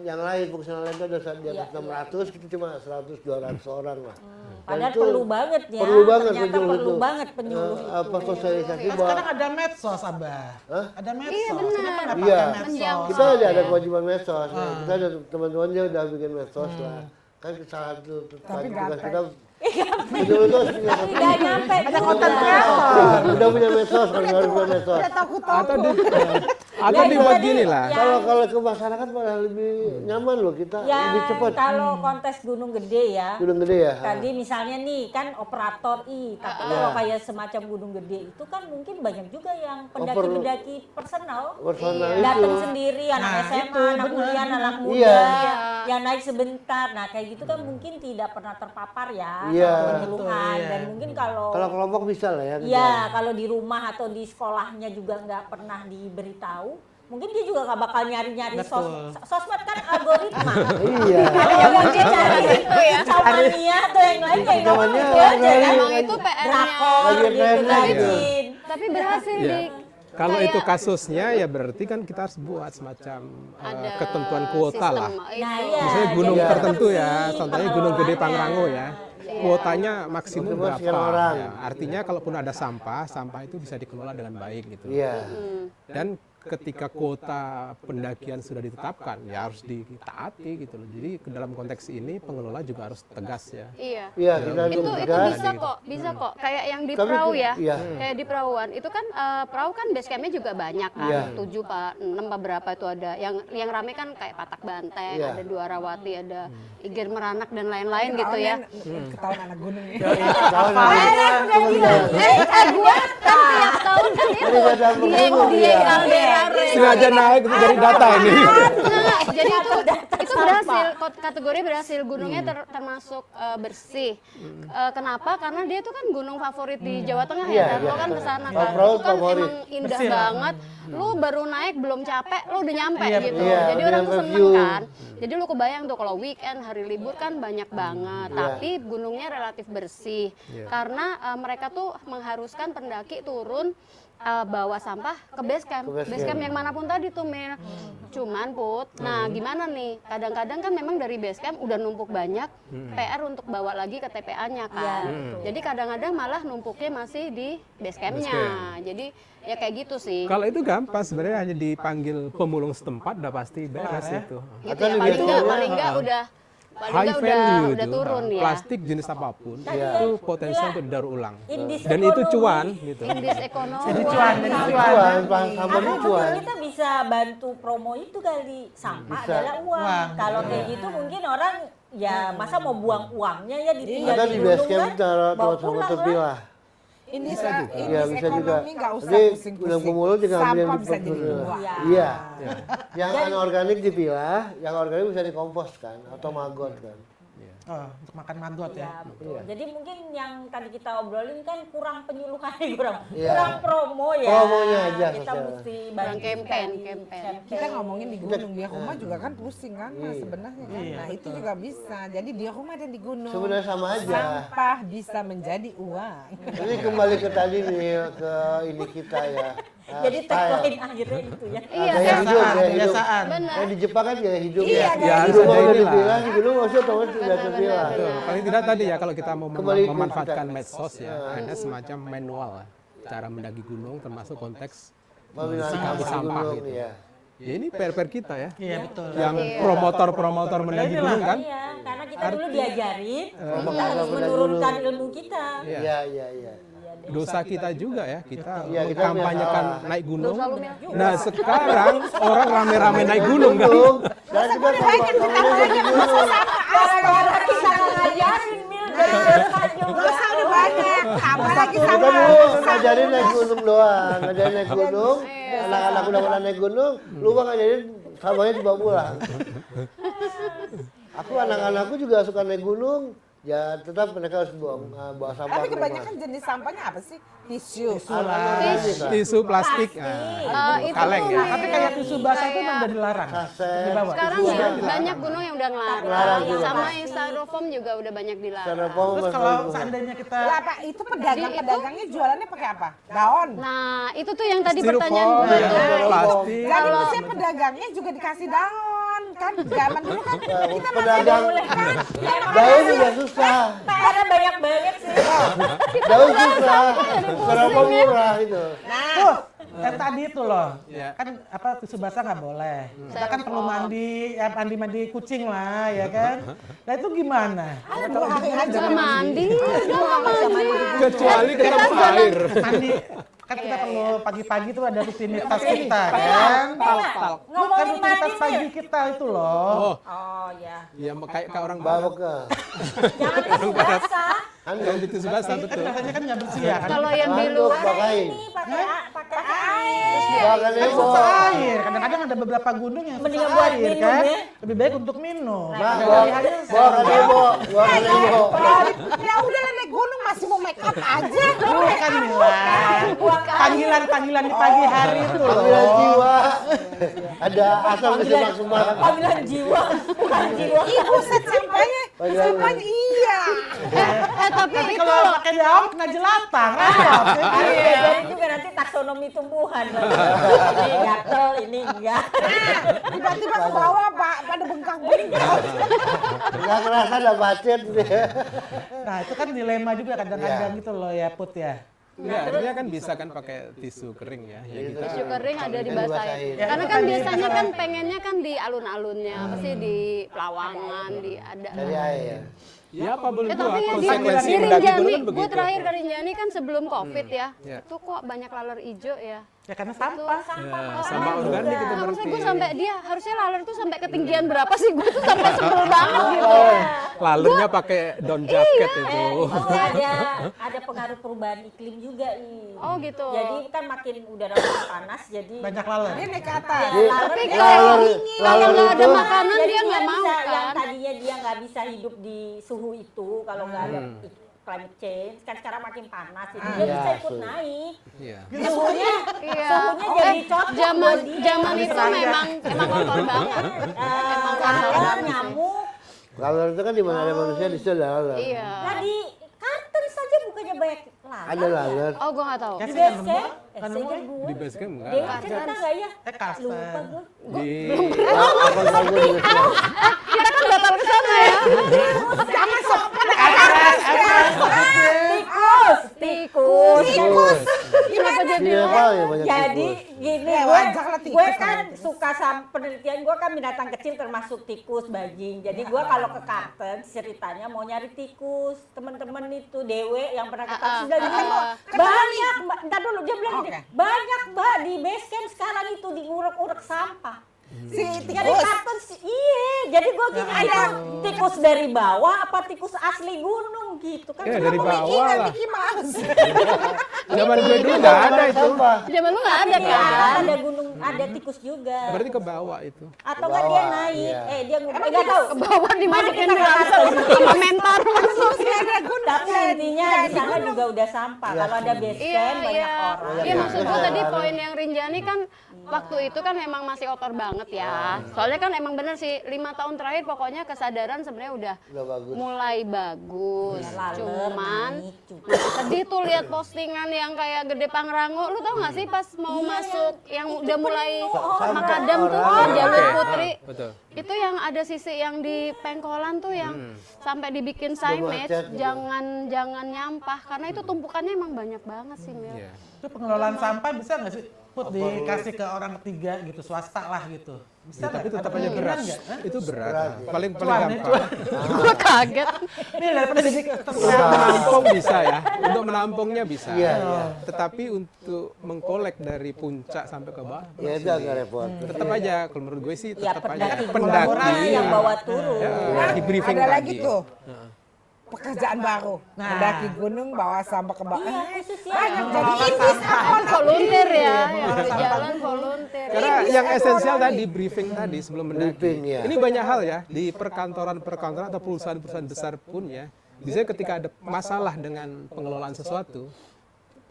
yang lain fungsional lain itu ada di atas 600, kita cuma 100-200 orang lah. Dan Padahal itu perlu banget ya. Perlu banget Ternyata penyuluh perlu itu. banget penyuluh itu. Apa sosialisasi Kan bahwa sekarang ada medsos, Abah. Ada medsos. Iya, benar. Kenapa nggak Iya. pakai medsos? kita ada kewajiban medsos. Nah, kita ada teman-teman dia udah bikin medsos lah. Kan salah satu tugas kita penyuluh itu harus punya Tidak nyampe Ada juga. konten kreator. udah punya medsos kan harus punya medsos. Udah takut-takut. Atau dibuat gini lah. Kalau ke masyarakat malah lebih nyaman loh kita Ya, lebih cepat. kalau kontes Gunung Gede ya. Gunung Gede ya. Tadi misalnya nih kan operator tapi kalau kayak semacam Gunung Gede itu kan mungkin banyak juga yang pendaki-pendaki personal. Personal itu. Datang sendiri, anak Nah, SMA, itu, anak benar. kuliah, anak muda. Iya. yang naik sebentar. Nah kayak gitu kan mungkin tidak pernah terpapar ya Iya. penyuluhan. Betul, iya. Dan mungkin kalau Kalau kelompok bisa lah ya. ya kalau di rumah atau di sekolahnya juga nggak pernah diberitahu, mungkin dia juga nggak bakal nyari-nyari Betul. sosmed kan algoritma. Iya. Kalau yang mungkin cari itu ya Camania atau yang lain kayak nggak Camania itu aja kan. Emang itu PR-nya. Drakor Lagi gitu trending, rajin. Tapi berhasil Iya. di Kalau kayak itu kasusnya ya berarti kan kita harus buat semacam ada ketentuan kuota lah. sistem, Nah itu. iya. Misalnya gunung jadi tertentu tetap ya, sih contohnya Gunung Gede pengelolaannya. Pangrango ya. Kuotanya maksimum Maksimum sekian berapa? orang. Ya, artinya kalaupun ada sampah, sampah itu bisa dikelola dengan baik gitu. Iya. Dan ketika kuota pendakian sudah ditetapkan, ya harus ditaati gitu loh. Jadi ke dalam konteks ini pengelola juga harus tegas ya. Iya. Iya, kita Itu tegas. bisa kok. Kayak yang di Tapi perahu ya. iya. Kayak di perahuan. Itu kan perahu kan base campnya juga banyak kan. Iya. 7 Pak, 6 apa berapa itu ada. Yang rame kan kayak Patak Banteng, Iya. ada Duarawati, ada Iger Meranak dan lain-lain gitu ya. Ketahuan anak gunung ya. Tahun Gua kan tiap tahun kan itu Dieng Caldera Race. Sengaja naik dari data ini. Enggak, jadi itu berhasil, kategori berhasil, gunungnya termasuk bersih. Kenapa? Karena dia itu kan gunung favorit di Jawa Tengah Iya, ya, dan lo iya. kan kesana Top kan, road itu kan favorit. emang indah Bersih lah. banget. Lu baru naik belum capek, lu udah nyampe Iya, gitu. iya, Jadi udah orang tuh nyampe seneng view. kan. Jadi lu kebayang tuh kalau weekend, hari libur kan banyak banget, tapi gunungnya relatif bersih. Karena mereka tuh mengharuskan pendaki turun bawa sampah ke base camp. Ke base Base camp camp. yang manapun tadi tuh Mil. Cuman Put, nah gimana nih? Kadang-kadang kan memang dari base camp udah numpuk banyak PR untuk bawa lagi ke TPA-nya kan. Jadi kadang-kadang malah numpuknya masih di base campnya. Jadi ya kayak gitu sih. Kalau itu gampang sebenarnya hanya dipanggil pemulung setempat udah pasti beres itu. Gitu Atau ya, di paling biasanya- nggak udah High value udah itu. turun ya. Plastik jenis apapun itu potensial untuk didaur ulang. Indis Dan itu ekonomi. cuan gitu. Indis ekonomi. Jadi cuan, jadi cuan. Cuan, sampah Atau itu cuan. mungkin kita bisa bantu promo itu kali, sampah Bisa. adalah uang. Uang. Kalau kayak gitu mungkin orang ya masa mau buang uangnya ya ditinggal Atau di di gunung base camp kan, taruh bawa tempat pulang lah. terpilah. Ini Iya, bisa juga. ekonomi nggak usah Jadi pusing-pusing. udah pemulung tinggal ambil Sampah di bisa jadi tempat. uang. Iya. Iya. Yang anorganik dipilah, yang organik bisa dikompos kan atau magot kan. Oh, untuk makan magot ya. Ya, betul. Jadi mungkin yang tadi kita obrolin kan kurang penyuluhan, kurang Iya. kurang promo ya. Promonya aja, Kita sosial. mesti Kurang bantu campaign. Kita ngomongin di gunung, di rumah juga kan pusing kan Mas, sebenarnya kan. Iya, Nah itu juga bisa. Jadi di rumah dan di gunung. Sebenarnya sama aja. Sampah bisa menjadi uang. Ini kembali ke tadi nih ke ini kita ya. Jadi tagline akhirnya itu ya. Iya, Gaya hidup, gaya hidup. Kebiasaan. benar. Di Jepang kan gaya hidup Iya, ya. gaya Ya, Di harus rumah ada udah inilah. dipilah, di gunung masih otomatis tidak terpilah. Betul. Paling tidak tadi ya kalau kita mau Kembali ke memanfaatkan kita. medsos ya, ada semacam manual lah, cara mendaki gunung termasuk konteks Pemilahan sikapi sampah gunung, gitu. ya. Ya ini PR kita ya, Iya betul. yang promotor-promotor mendaki Inilah. gunung kan. Iya, karena kita dulu diajarin, kita harus Promotor menurunkan ilmu kita. Iya, iya, iya. Dosa kita juga ya, kita Iya, kita mengkampanyekan biasa. naik gunung. Dosa lu, Mil. Nah sekarang orang rame-rame naik gunung kan. Dan kita di gunung. Gara-gara kita ngajarin Mil, jadi dosa juga. Dosa udah banyak. Tambah lagi Kita sama. dulu ngajarin naik gunung doang, ngajarin naik gunung. Anak-anak udah pernah naik gunung, lupa ngajarin samanya dibawa pulang. Aku anak-anakku juga suka naik gunung, ya tetap mereka harus bawa sampah. Tapi ke kebanyakan rumah. jenis sampahnya apa sih? Tisu. Anak-anak lah. Tisu plastik, Itu kaleng tuh, ya. Tapi kayak tisu basah itu memang udah dilarang. Kaset. Dibawa. sekarang Tisu ya dilarang. banyak gunung yang udah Dilarang ngelarang. juga. Sama yang styrofoam juga udah banyak dilarang. Styrofoam Terus masih kalau bagus. seandainya kita Lah, Pak, itu pedagang-pedagangnya jualannya pakai apa? Daun. Nah, itu tuh yang tadi Styrofoam, pertanyaan gue ya, tuh. plastik. Jadi maksudnya pedagangnya juga dikasih daun kan? Zaman dulu kan kita masih Pedagang kan? daun juga susah, PR-nya banyak banget sih. daun susah, styrofoam murah itu. tuh tadi itu loh, Iya. kan apa tisu basah nggak boleh. Kita kan perlu mandi, ya mandi kucing lah, ya kan. Nah itu gimana? Dua hari aja. Gak mandi, gak mandi. Kecuali ketemu air. Mandi Kan kita perlu pagi-pagi tuh ada rutinitas pakai ini, kita pakai kan. talk. Kan Ngomongin rutinitas mandi pagi nih. kita itu loh. Oh, Oh ya. iya kayak orang Bawa barat. ke. Jangan tisu basah. Yang ditusuk basah betul. Katanya kan nggak bersih ya kan. Kalau yang di Handuk, luar pakai. Ini pakai air. Bahkan Kan Ibu. susah air. Kadang-kadang ada beberapa gunung yang Mendingan susah buat air minum kan. ya. Lebih baik untuk minum. Mak, Pilihannya bawa ke Ibu. Bawa ke Ibu. Ya udah naik gunung masih mau make up aja. bukan Mila. Panggilan-panggilan di pagi hari itu loh. Panggilan jiwa. Ada asam kesemak-semak. Panggilan jiwa, bukan jiwa. Ibu set sampahnya. Sampahnya iya. tapi Tapi itu kalau loh, pakai daun kena jelatang. repot, ya. Harus belajarin juga nanti taksonomi tumbuhan. Ini gatel, ini enggak. Tiba-tiba ke bawah Pak, pada bengkak-bengkak. Nggak kerasa ada macet. Nah itu kan dilema juga kadang-kadang gitu loh ya Put ya. Ya, artinya kan bisa kan pakai tisu kering ya. Ya kita tisu kering ada Kan dibasahin. dibasahin. Ya, Karena itu kan tadi biasanya masalah. kan pengennya kan di alun-alunnya, pasti di Pelawangan, di ada. Dari air. ya apa boleh buat Tapi ya konsekuensi di mendaki gunung Rinjani, kan gue begitu. terakhir ke Rinjani kan sebelum COVID ya, Ya. itu kok banyak laler hijau ya. Ya karena sampah. Ya, sama organik itu Nah, berarti. maksudnya gue sampai dia harusnya laler tuh sampai ketinggian berapa sih? Gue tuh sampai sebel banget gitu. Lalernya pakai down jacket itu. Itu ada pengaruh perubahan iklim juga nih. Oh gitu. Jadi kan makin udara makin panas, jadi Banyak laler. Dia naik ke atas. Tapi Laler, kalau laler nggak ada itu makanan jadi dia nggak mau bisa, yang kan. tadinya dia nggak bisa hidup di suhu itu kalau nggak ada climate change, kan sekarang makin panas, jadi dia Iya, bisa ikut suhu. naik. Iya. Suhunya, Iya. suhunya jadi cocok Zaman buat dia. zaman itu memang kotor banget. Laler, nyamuk. laler itu kan di mana ada manusia di situ ada laler. Iya. Nah di Kartens saja bukannya banyak laler. Ada laler. Oh gue nggak tahu. Di Kan base nemu, camp, kan nemu. seingat gue. Di base camp enggak. Dewa cerita nggak ya? Karsten. Lupa gue. Di Apa kamu di Kita kan batal ke sana ya. Jangan sopan. Tikus. Kenapa jadi Tidak tahu ya banyak Jadi tikus. gini, Ya, gue, wajar lah tikus gue sama kan tikus. suka sama penelitian, gue kan binatang kecil termasuk tikus, bajing. Jadi gue kalau ke Kartens ceritanya mau nyari tikus. Teman-teman itu Dewe yang pernah ke Kartens bilang ketemu banyak, Mbak. Ntar dulu dia bilang gini, Oke. banyak Mbak di base camp sekarang itu diurek-urek sampah. Si Jadi tikus. Kartens, iya. Jadi gue gini, itu tikus dari bawah apa tikus asli gunung gitu kan? Ya, dari bawah lah. Mickey Mouse. Zaman gue dulu nggak ada itu. Zaman lu nggak ada Iya, kan? ada gunung, ada tikus juga. Berarti ke bawah itu. Atau kan dia naik, dia ngumpul, nggak tahu. Ke bawah dimasukin Kita ke langsung sama mentor langsung. Tapi intinya di sana juga udah sampah. Kalau ada base Iya, camp banyak iya. orang. Iya maksud gue tadi poin yang Rinjani kan waktu itu kan memang masih kotor banget ya. Soalnya kan emang bener sih 5 tahun terakhir pokoknya kesadaran sebenarnya udah Udah bagus. mulai bagus. Laler, Cuman naik, cuma. sedih tuh lihat postingan yang kayak Gede Pangrango. Lu tau gak sih pas mau masuk yang udah mulai makadam tuh orang. jalur Oke. putri. Betul. Itu yang ada sisi yang di Pengkolan tuh yang sampai dibikin signage macet gitu. jangan nyampah karena itu tumpukannya emang banyak banget sih Mil. Iya. Itu pengelolaan sampah bisa nggak sih Put dikasih ke orang ketiga gitu, swasta lah gitu. Bisa Ya, tapi nggak? tetap Ada aja berat. kemungkinan nggak? Hah? Itu berat. Berat, ya. Paling Cuan, ya, gampang. Gue kaget. Ini daripada jadi Untuk menampung bisa ya. Untuk menampungnya bisa. Iya, iya. Tetapi untuk mengkolek dari puncak sampai ke bawah Ya itu agak repot. tetap aja kalau menurut gue sih Ya tetap aja pendaki yang bawa turun. ya, di briefing Ada tadi. lagi tuh. Pekerjaan baru. Nah. Mendaki gunung bawa sampah ke bawah. Iya, khusus ya. Banyak yang jadi bawa ini Kan volunteer ya, yang Pengelola di sampah jalan gunung. volunteer. Karena Ini yang bisa esensial orang tadi briefing tadi sebelum mendaki. Briefing, ya. Ini banyak hal ya di perkantoran-perkantoran atau perusahaan-perusahaan besar pun ya. Biasanya ketika ada masalah dengan pengelolaan sesuatu,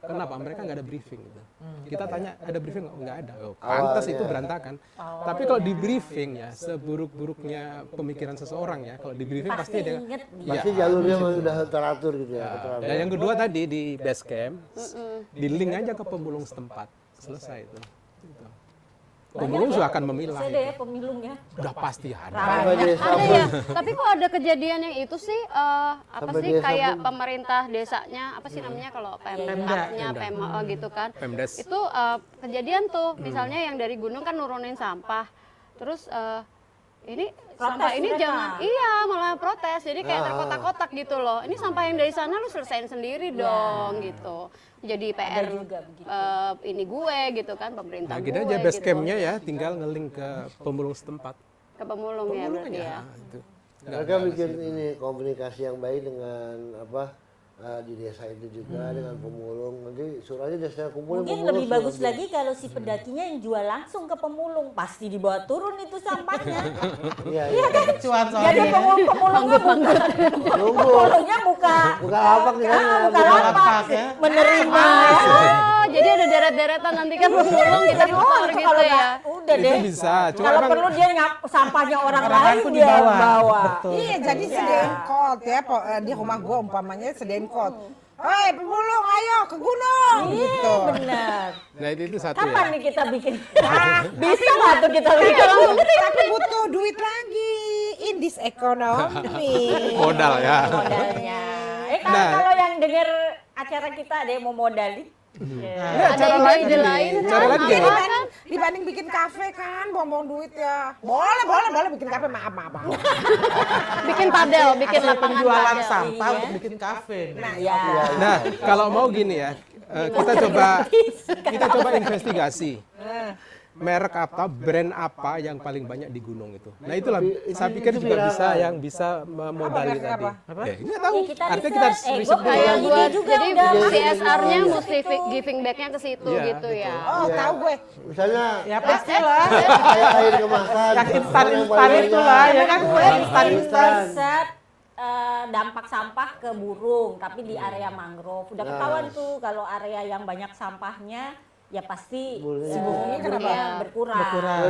kenapa mereka nggak ada briefing gitu. Kita tanya ada briefing nggak ada. Oh, pantas itu berantakan. Tapi kalau di briefing ya seburuk-buruknya pemikiran seseorang ya, kalau di briefing pasti Pasti ada. inget. Pasti jalurnya sudah teratur gitu ya. teratur. Dan yang kedua tadi di base camp, di link aja ke pemulung setempat, selesai itu. Gitu. Pemulung juga akan memilah. Saya ada itu. ya pemilungnya. Udah pasti ada. Sampai desa Ada pun. ya, tapi kok ada kejadian yang itu sih apa Sampai sih desa kayak pun. pemerintah desanya apa sih namanya kalau pemdanya gitu kan. Pemdes. Itu kejadian tuh misalnya yang dari gunung kan nurunin sampah. Terus ini Protes sampah ini mereka. jangan, iya malah protes, jadi kayak terkotak-kotak gitu loh. Ini sampah yang dari sana lu selesain sendiri dong gitu. Jadi PR juga begitu. ini gue gitu kan, pemerintah Nah, gue gini aja base gitu. campnya ya, tinggal nge-link ke pemulung setempat. Ke pemulung ya berarti ya. Nah, itu. Mereka bikin ini komunikasi yang baik dengan di desa itu juga dengan pemulung. Nanti suratnya desa kumpulin Mungkin pemulung lebih bagus suruh lagi kalau si pendakinya yang jual langsung ke pemulung, pasti dibawa turun itu sampahnya. Iya, iya. Cuan soalnya. Jadi pemulungnya buka, pemulungnya buka lapak di sana. buka lapak ya. menerima. Oh, jadi ada deret-deretan nanti kan pemulung kita muter Itu gitu kalau ya. nggak, udah Itu deh. bisa, cuma Kalau emang perlu dia sampahnya orang Orang lain lain dia dibawa. bawa. Betul. Iya, jadi sediain code ya di rumah gua umpamanya sediain code. Hei, pemulung ayo ke gunung gitu. Iya benar. nah itu satu Kapan ya. nih kita bikin? Bisa nggak tuh kita bikin? Tapi butuh duit lagi in this economy. Modal ya. Modalnya. Nah. Kalau yang denger acara kita ada yang mau modalin. Nah, Ada cara lain ide gini, lain cara kan, lain apa gini. kan? Dibanding bikin kafe kan, buang-buang duit ya. Boleh bikin kafe, maaf. Bikin padel, bikin Hasil lapangan penjualan padel. sampah Iya. untuk bikin kafe. Nah, Ya. Nah, kalau mau gini ya, kita coba investigasi. Merek apa, brand apa yang paling banyak di gunung itu. Nah itulah, saya pikir juga bisa yang bisa memodali merek tadi. apa? Nggak tahu. Ya, kita Artinya kita riset. riset dulu. Kayak Ini buat juga jadi udah CSR-nya masuk mesti ke situ. giving back-nya ke situ Iya, gitu ya. Oh, tahu gue. Misalnya Ya pastilah. kayak air kemasan. Yang instan orang instan paling itu banyak. lah ya kan. Instan Instan. riset dampak sampah ke burung, tapi di area mangrove. Udah ketahuan tuh kalau area yang banyak sampahnya, ya pasti burungnya berkurang.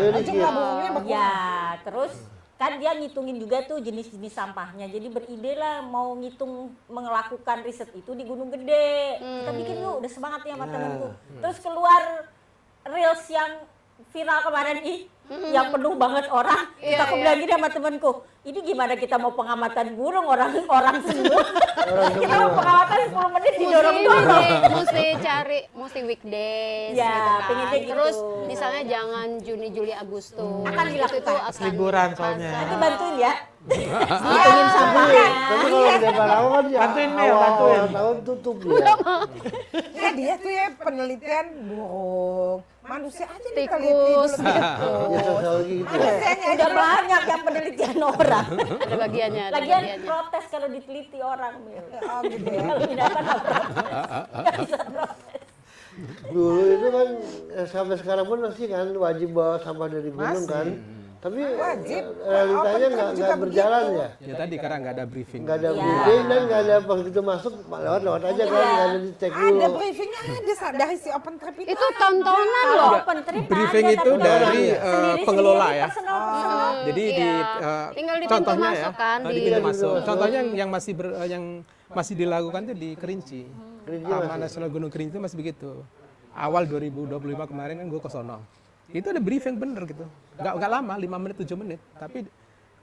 Oh, jumlah burungnya berkurang. Ya, terus kan dia ngitungin juga tuh jenis-jenis sampahnya. Jadi beride lah mau ngitung melakukan riset itu di Gunung Gede. Kita bikin yuk, udah semangat ya sama temenku. Terus keluar reels yang viral kemarin yang penuh banget orang. Iya, Aku iya. bilang gini sama temenku, ini gimana kita mau pengamatan burung orang semua. Kita mau pengamatan 10 menit didorong-dorong. Mesti weekdays Ya, gitu kan. pengennya gitu. Terus misalnya jangan Juni, Juli, Agustus. Akan dilakukan. Itu akan Liburan soalnya. Nanti bantuin ya. Ngitungin sampahnya. Tapi kalau di depan awal kan ya Bantuin, Mel, awal bantuin. tahun tutup ya. Ya dia tuh ya penelitian burung. Manusia aja diteliti Tikus. dulu gitu. Ya sosiologi gitu. Manusianya aja Udah banyak yang penelitian orang. ada bagiannya. Ada Lagian bagiannya. protes kalau diteliti orang, Mil. Oh gitu ya. Kalau binatang nggak protes. Nggak bisa protes. Dulu itu kan sampai sekarang pun masih kan wajib bawa sampah dari gunung kan. Tapi Wajib. realitanya Open camp juga nggak berjalan begitu. ya. Ya tadi karena nggak ada briefing. Nggak ada Ya. briefing dan nggak ada begitu masuk lewat aja kan nggak ada dicek Ada dulu. briefingnya ada dari si open trip Itu tontonan Kalau loh. open trip Briefing ada, itu tapi dari, orang sendiri-sendiri, pengelola ya. personal. Jadi di Iya. Tinggal di pintu contohnya ya, masuk kan, di di- pintu masuk. Contohnya yang masih dilakukan itu di Kerinci. Taman Nasional Gunung Kerinci itu masih begitu. Awal 2025 kemarin kan gue ke sono. Itu ada briefing bener gitu. Nggak lama, 5 menit 7 menit, tapi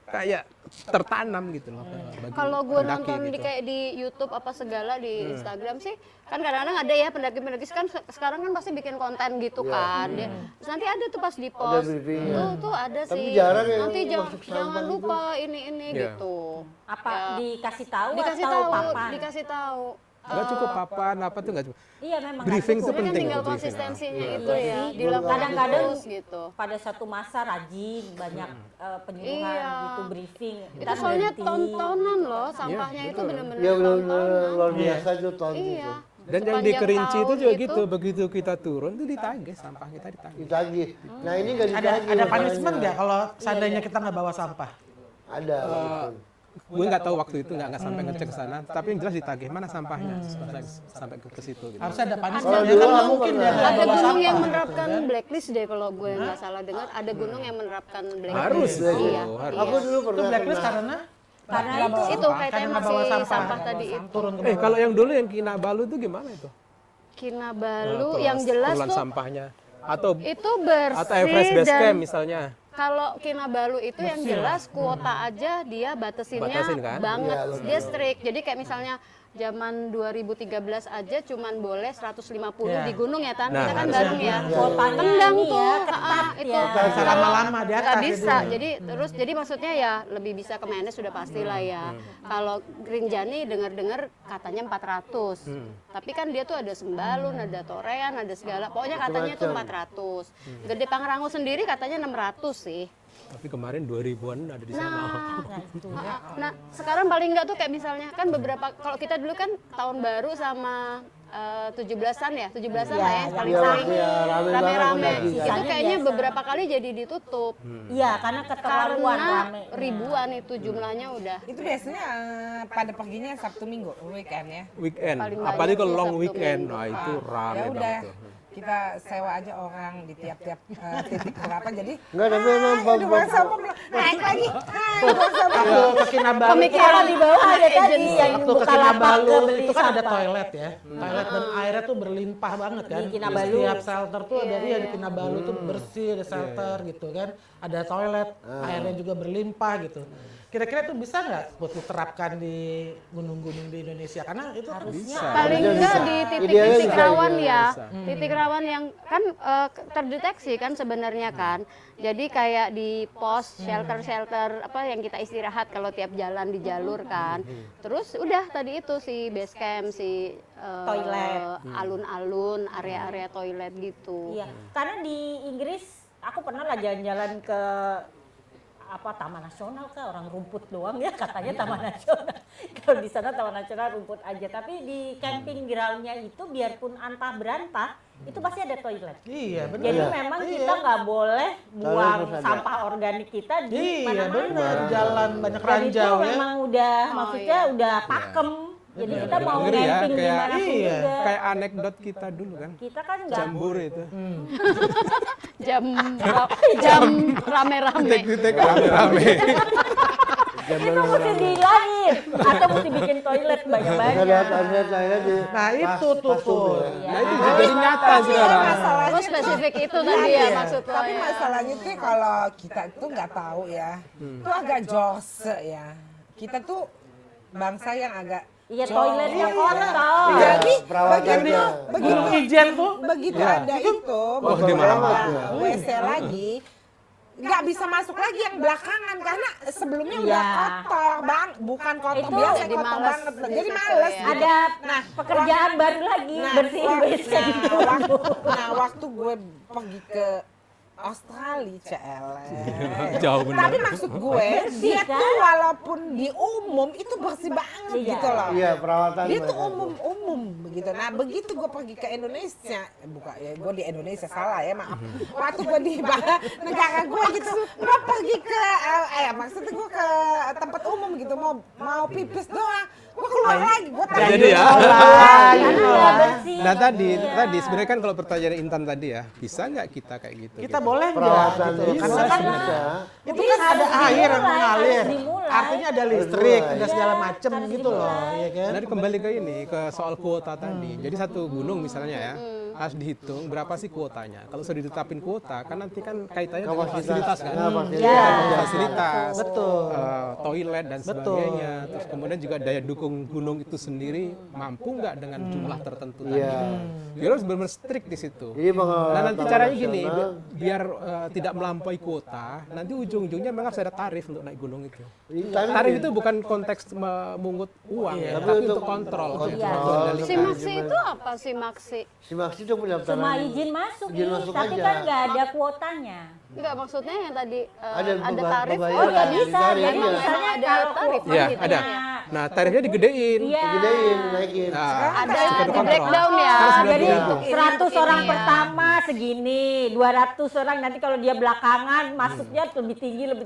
kayak tertanam gitu loh. bagi Kalau gue pendaki nonton di gitu. kayak di YouTube apa segala di Instagram sih, kan kadang-kadang ada ya pendaki-pendaki kan sekarang kan pasti bikin konten gitu kan. Dia, terus nanti ada tuh pas di post, briefingnya. tuh ada Tapi sih. jarang yang Nanti masuk sampah jangan itu. lupa ini Iya. gitu. Apa dikasih tahu Dikasih atau tahu, papan? dikasih tahu. Nggak cukup papan apa tuh nggak cukup. Iya memang. Briefing nggak itu cukup. Tapi kan penting tinggal tuh briefing. konsistensinya Iya. itu ya, dilakukan Kadang-kadang terus gitu. pada satu masa rajin banyak penyuluhan Iya. gitu briefing. Itu Ntar soalnya berhenti. tontonan loh, sampahnya itu bener-bener Ya benar-benar tontonan. luar biasa itu tahun itu. Iya. Dan yang di Sepanjang Kerinci itu tahun juga gitu, begitu kita turun itu ditagih sampah kita ditagih. Ditagih. Nah ini nggak Ada ditagih. ada masalahnya. punishment nggak kalau seandainya kita nggak bawa sampah? Ada. Gue nggak tahu waktu itu nggak sampai ngecek ke sana, tapi yang jelas ditagih mana sampahnya sampai ke situ. Gitu. Harus ada Kalau punishment ya dulu kan aku mungkin pernah. ya nggak Ada bawa gunung yang sampah. menerapkan blacklist deh kalau gue nggak salah dengar. Ada gunung yang menerapkan blacklist. Harus, Iya. Aku dulu Itu pernah blacklist kena. karena Karena nggak bawa itu Itu sampah, kaitannya karena nggak bawa masih sampah tadi itu. turun ke bawah. Kalau yang dulu yang Kinabalu itu gimana itu? Kinabalu yang jelas Pengelolaan tuh sampahnya atau itu bersih Everest Base dan Camp misalnya. kalau Kinabalu itu yang jelas kuota aja dia batasinnya Batasin kan? banget, Iya, dia strict. Jadi kayak misalnya zaman 2013 aja cuman boleh 150 Iya. di gunung ya Tan. Nah, Kita kan harusnya Bandung ya. Kuotanya Tendang ini tuh, ya, ketat itu. ya. Nggak bisa lama-lama di atas Nggak ya bisa. dulu. Jadi maksudnya ya lebih bisa ke Mendes sudah pasti lah ya. Kalau Rinjani dengar-dengar katanya 400. Tapi kan dia tuh ada Sembalun, ada Torean, ada segala. Pokoknya katanya tuh 400. Gede Pangrango sendiri katanya 600 sih. Tapi kemarin 2000-an ada di sana. Nah, sekarang paling enggak tuh kayak misalnya kan beberapa kalau kita dulu kan tahun baru sama 17-an ya, 17-an lah ya, paling Iya, sering iya, rame-rame rame-rame. lagi, kan. Itu kayaknya biasa. beberapa kali jadi ditutup. Iya, karena keterlaluan Karena rame. ribuan itu jumlahnya udah. Itu biasanya pada perginya Sabtu Minggu, weekend ya. Weekend, Paling banyak apalagi kalau sih long Sabtu weekend, Minggu. nah itu rame Ya udah, banget tuh. kita sewa aja orang di tiap-tiap titik berapa, jadi Enggak, tapi emang udah buang sampah belum? Naik lagi, buang sampah. Waktu ke Kinabalu, Kalau di bawah ada tadi yang waktu ke buka lapak Kinabalu beli itu kan ada sampah. toilet ya. Toilet dan airnya tuh berlimpah banget kan. Di Kinabalu. Setiap shelter tuh ada di Kinabalu tuh bersih, ada shelter gitu kan. Ada toilet, airnya juga berlimpah gitu. Kira-kira itu bisa nggak buat diterapkan di gunung-gunung di Indonesia? Karena itu kan Bisa. Paling enggak di Idealnya titik-titik bisa, rawan idealnya ya. bisa. Titik rawan yang kan terdeteksi kan sebenarnya kan. Jadi kayak di pos shelter-shelter apa yang kita istirahat kalau tiap jalan di jalur kan. Terus udah tadi itu si base camp, si Toilet. alun-alun, area-area toilet gitu. Iya, karena di Inggris aku pernah lah jalan-jalan ke Taman Nasional kah, orang rumput doang ya katanya Taman Nasional. Kalau di sana Taman Nasional rumput aja, tapi di camping groundnya itu biarpun antah berantah itu pasti ada toilet. iya benar. Jadi memang kita nggak boleh buang sampah organik kita di Iya mana-mana. benar, jalan banyak Dan itu ranjau ya. memang udah maksudnya udah pakem. Jadi kita mau Ngeri ya, camping kayak- dimanapun iya. juga. Kayak anekdot kita dulu kan. Kita kan nggak Jambore itu. Jam jam rame-rame. Titik rame-rame. itu mesti dihilangin atau mesti bikin toilet Saya banyak-banyak. lihat ada saya di Nah itu tuh tuh. Nah itu jadi nyata sekarang. masalahnya Oh spesifik itu tadi ya maksud lo tapi ya. masalahnya tuh kalau kita tuh nggak tahu ya, itu agak jorse ya. Kita tuh bangsa yang agak Iya toiletnya kotor. Jadi perawatannya. begitu Ijen tuh. begitu ada itu Wah, di mana-mana. ada WC lagi, nggak bisa masuk lagi yang belakangan karena sebelumnya udah Iya. kotor bang, bukan kotor Itu biasa jadi kotor males. banget, jadi males. Ya. Ada Nah, pekerjaan baru lagi bersihin WC gitu. waktu gue pergi ke Australia, Jauh benar. Tapi maksud gue, dia kan? tuh walaupun di umum itu bersih banget Iya. gitu loh. Iya, perawatan Dia tuh mereka. umum begitu. Nah begitu gue pergi ke Indonesia, bukan ya gue di Indonesia salah ya maaf. Waktu gue di negara gue gitu, gue pergi ke, maksudnya gue ke tempat umum gitu mau pipis doang, gue keluar lagi, gue Jadi ya. Karena nggak bersih. Nah tadi sebenarnya kan kalau pertanyaan Intan tadi ya, bisa nggak kita kayak gitu? Kita gitu? boleh nggak Perawatan gitu? itu Karena kan bisa. itu kan ada air yang mengalir. harus dimulai. Artinya ada listrik, Harus ada segala macem harus gitu loh, dimulai. ya kan? Nah, kembali ke ini, ke soal kuota tadi. Jadi satu gunung misalnya ya, harus dihitung berapa sih kuotanya. Kalau sudah ditetapin kuota, kan nanti kan kaitannya dengan fasilitas kan. Nah, fasilitas. Ya. Fasilitas, Betul. toilet dan sebagainya. Terus kemudian juga daya dukung gunung itu sendiri mampu nggak dengan jumlah tertentu tadi. Iya. Dia harus benar-benar strict di situ. Jadi Nah nanti pengelola caranya gini, nasional, biar tidak melampaui kuota, nanti ujung-ujungnya memang harus ada tarif untuk naik gunung itu. tarif Tarif itu bukan konteks memungut uang ya, Tapi tapi untuk untuk kontrol. kontrol. Si Maksi itu apa sih Maksi? Si Maksi itu pendaftaran. Cuma izin masuk, Izin nih, masuk tapi aja. kan nggak ada kuotanya. Enggak maksudnya yang tadi Ada ada beban- tarif. beban- Oh ya Iya, bisa, ditarik, jadi iya. misalnya Ada kalau tarif. Iya, kuotanya- ada. Nah, tarifnya digedein. Iya. Gedein, naikin. Nah, Ada suka di dikontrol. breakdown ya. Harus sudah Jadi dihitung. 100 orang Ini ya. pertama segini, 200 orang nanti kalau dia belakangan masuknya lebih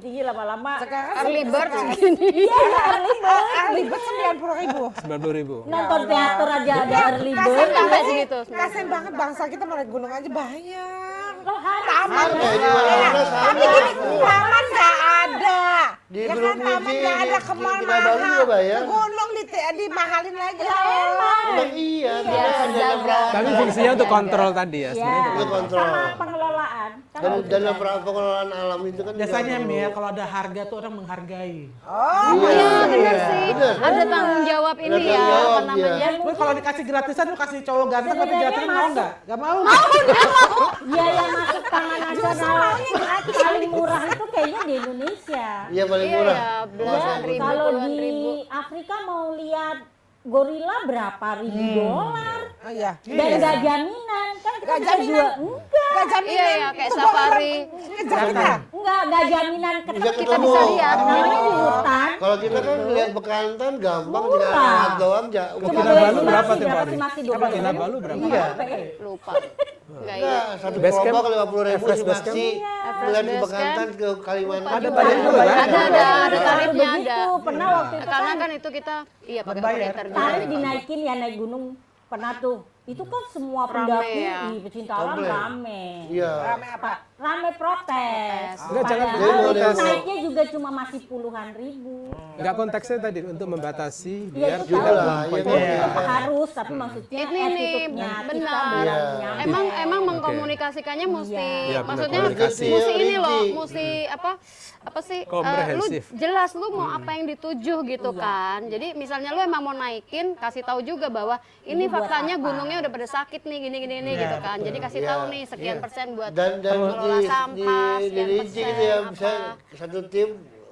tinggi lama-lama. sekarang Early bird segini. Iya, early bird. early bird 90.000. 90.000. Nonton teater aja ada early Kasian bird. Sampai banget segitu. Kasian banget bangsa kita mau naik gunung aja bayar. Loh, harus. Taman Ya, di mana-mana sama. tapi gini, taman nggak ada. Di Ya Gunung kan taman Kerinci, nggak ada di ke mall Kinabalu mahal. juga bayar. Ke gunung jadi mahalin lagi. Emang iya, karena ada dana perawatan. Tapi fungsinya untuk kontrol tadi ya. Ya, sebenarnya untuk Untuk kontrol. sama pengelolaan. Kan Dan harus dana ada. pengelolaan alam itu kan Biasanya juga Mi ya, perlu. kalau ada harga tuh orang menghargai. Oh, Iya benar sih. Benar. Ada tanggung jawab ini Ada ya, tanggung jawab, apa namanya? iya. Tapi kalau dikasih gratisan lu kasih cowok ganteng tapi Sebenarnya gratisan mau masuk. nggak? Nggak mau. Biaya masuk taman nasional paling murah itu kayaknya di Indonesia. Iya paling Iya murah. ya, belasan Ya, ribu, kalau puluhan di ribu. Afrika mau lihat gorila berapa ribu dolar Oh iya. dan nggak jaminan kan kita Nggak bisa jaminan. jual enggak Gak jaminan. Iya, iya, kayak Itu gua safari. ke Jakarta. nggak jaminan Bisa kita ketemu. bisa lihat namanya di hutan. Kalau kita kan lihat bekantan gampang Murah. tinggal lewat doang Coba Kinabalu estimasi berapa tiap berapa hari? estimasi Apa Kinabalu berapa? Iya. Lupa. Enggak Enggak, ingat. satu Base camp? kelompok 50.000 Everest sih base camp? masih Everest lihat di base bekantan camp. ke Kalimantan. Ada bayar juga kan? Ada tarifnya ada. Begitu, pernah waktu itu Karena kan kan itu kita iya pakai Berbayar. operator tarif juga. dinaikin ya naik gunung pernah tuh. Itu kan semua Rame pendaki ya. di pecinta alam Komplain. rame. Iya. Rame apa? Rame protes. Enggak, jangan Padahal demo, itu demo. naiknya juga cuma masih puluhan ribu. Enggak, konteksnya tadi untuk membatasi Ya biar itu tidak tahu. melampaui. Itu harus, tapi maksudnya Ini nih, attitude-nya kita benar. belum Iya. nyampe. Emang mengkomunikasikannya mesti Iya, benar, maksudnya komunikasi. mesti ini loh, Rinci. mesti apa sih Komprehensif. lu jelas lu mau apa yang dituju gitu kan. Jadi misalnya lu emang mau naikin, kasih tahu juga bahwa ini buat faktanya apa? gunungnya udah pada sakit nih gini gitu kan. Jadi kasih Iya. tahu nih sekian persen buat Dan mengelola sampah, di sekian rinci persen gitu ya, apa. bisa satu tim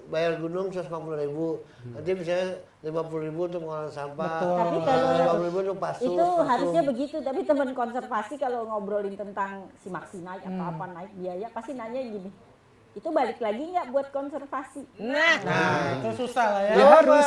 bayar gunung 150.000, nanti misalnya 50.000 untuk mengelola sampah, Tapi kalau 50.000 untuk pasung. itu harusnya begitu, tapi teman konservasi kalau ngobrolin tentang si maksi naik atau apa naik biaya pasti nanya gini, itu balik lagi nggak buat konservasi? Nah, itu susah lah ya. Ya harus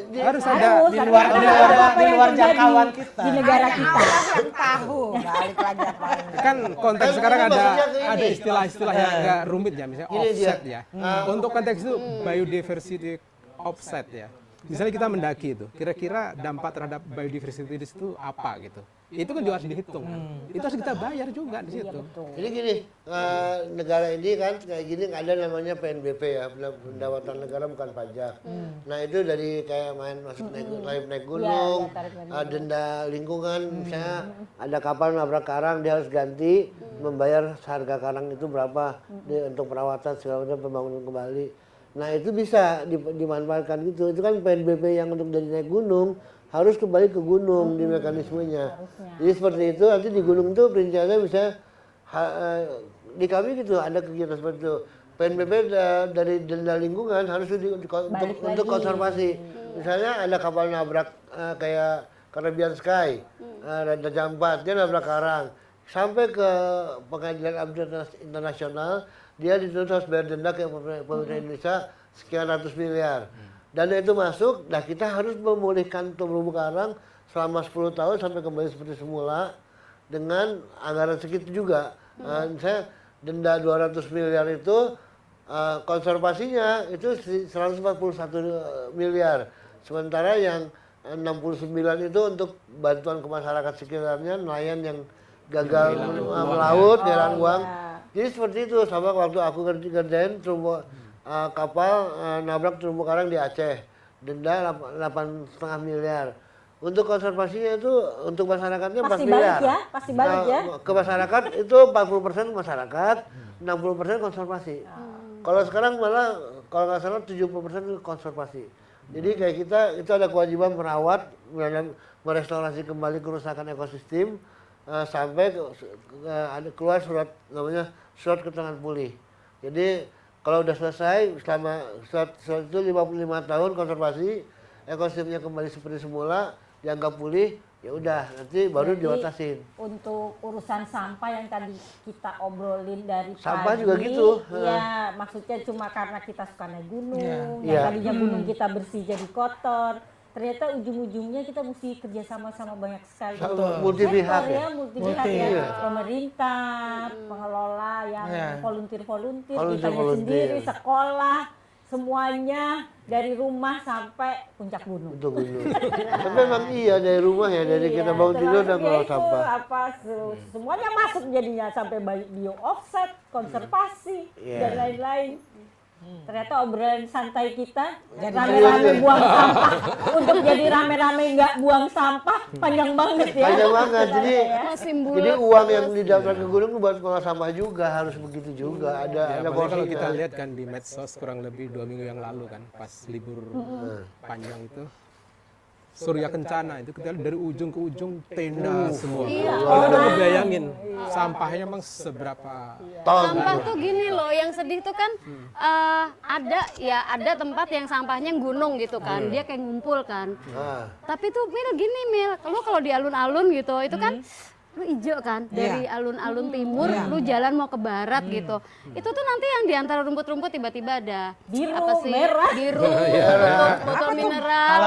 harus ada Harus, di tapi luar- kita di nggak luar- tahu apa di yang luar terjadi jangkauan kita. di negara kita. Yang tahu. Balik lagi apa? kan konteks Kan sekarang ini ada maksudnya ke ada ini. istilah-istilah yang agak rumit ya, misalnya Ini dia. offset ya. Untuk konteks itu biodiversity offset ya. Misalnya kita mendaki itu, kira-kira dampak terhadap biodiversity di situ apa gitu. Itu kan juga harus dihitung. Itu harus kita bayar juga di situ. Jadi gini, negara ini kan kayak gini ada namanya PNBP ya, pendapatan negara bukan pajak. Nah itu dari kayak main masuk naik gunung, tarif denda lingkungan, misalnya ada kapal nabrak karang dia harus ganti, membayar harga karang itu berapa untuk perawatan segala macam pembangunan kembali. Nah itu bisa dimanfaatkan gitu. Itu kan PNBP yang untuk dari naik gunung harus kembali ke gunung di mekanismenya. Jadi seperti itu nanti di gunung itu perinciannya bisa di kami gitu ada kegiatan seperti itu. PNBP dari denda lingkungan harus untuk konservasi. Misalnya ada kapal nabrak kayak Caribbean Sky, Raja Ampat, dia nabrak karang. Sampai ke pengadilan internasional, dia dituntut harus bayar denda ke pemerintah Indonesia sekian ratus miliar. Dana itu masuk, nah kita harus memulihkan terumbu karang selama 10 tahun sampai kembali seperti semula dengan anggaran segitu juga. Misalnya denda 200 miliar itu konservasinya itu 141 miliar. Sementara yang 69 itu untuk bantuan ke masyarakat sekitarnya, nelayan yang gagal melaut, kehilangan uang. Jadi seperti itu, sama waktu aku kerjain terumbu kapal nabrak terumbu karang di Aceh, denda 8,5 miliar. Untuk konservasinya itu untuk masyarakatnya 4 Pasti miliar. balik ya, pasti balik ya. Ke masyarakat itu 40% masyarakat, 60% konservasi. Kalau sekarang malah kalau nggak salah 70% itu konservasi. Jadi kayak kita itu ada kewajiban merawat, merestorasi kembali kerusakan ekosistem sampai ada keluar surat namanya surat keterangan pulih. Jadi kalau udah selesai selama surat itu 55 tahun konservasi, ekosistemnya kembali seperti semula, dianggap pulih, ya udah nanti baru Jadi, dibatasin. Untuk urusan sampah yang tadi kita obrolin dari Sampah pagi, juga gitu. Iya, maksudnya cuma karena kita suka naik gunung, yang Iya. tadinya gunung kita bersih jadi kotor. Ternyata ujung-ujungnya kita mesti kerja sama banyak sekali. Multi pihak Sektor ya. multi pihak ya. Iya. Pemerintah, pengelola yang Iya. volunteer-volunteer, Volunteer, kitanya sendiri, sekolah, semuanya dari rumah sampai puncak gunung. Untuk gunung. Tapi memang iya dari rumah ya, dari kita bangun tidur dan termasuk bawa ya itu, sampah. semuanya masuk jadinya sampai bio offset, konservasi Iya. dan lain-lain. Ternyata obrolan santai kita rame-rame buang sampah untuk jadi rame-rame nggak buang sampah panjang banget ya. Panjang banget. Jadi uang yang didaftar ke gunung buat ngolah sampah juga harus begitu juga. Ada Apalagi kalau kita porsinya. lihat kan di medsos kurang lebih 2 minggu yang lalu kan pas libur panjang itu Surya Kencana itu kita lihat dari ujung ke ujung tenda semua. Kita udah bayangin sampahnya emang seberapa Ton. Sampah tuh gini loh, yang sedih tuh kan ada tempat yang sampahnya gunung gitu kan, dia kayak ngumpul kan. Nah, Tapi tuh Mil gini Mil, lu kalau di alun-alun gitu itu kan lu hijau kan dari alun-alun timur, lu jalan mau ke barat gitu. Itu tuh nanti yang di antara rumput-rumput tiba-tiba ada Biru, apa sih? merah. Biru, botol mineral.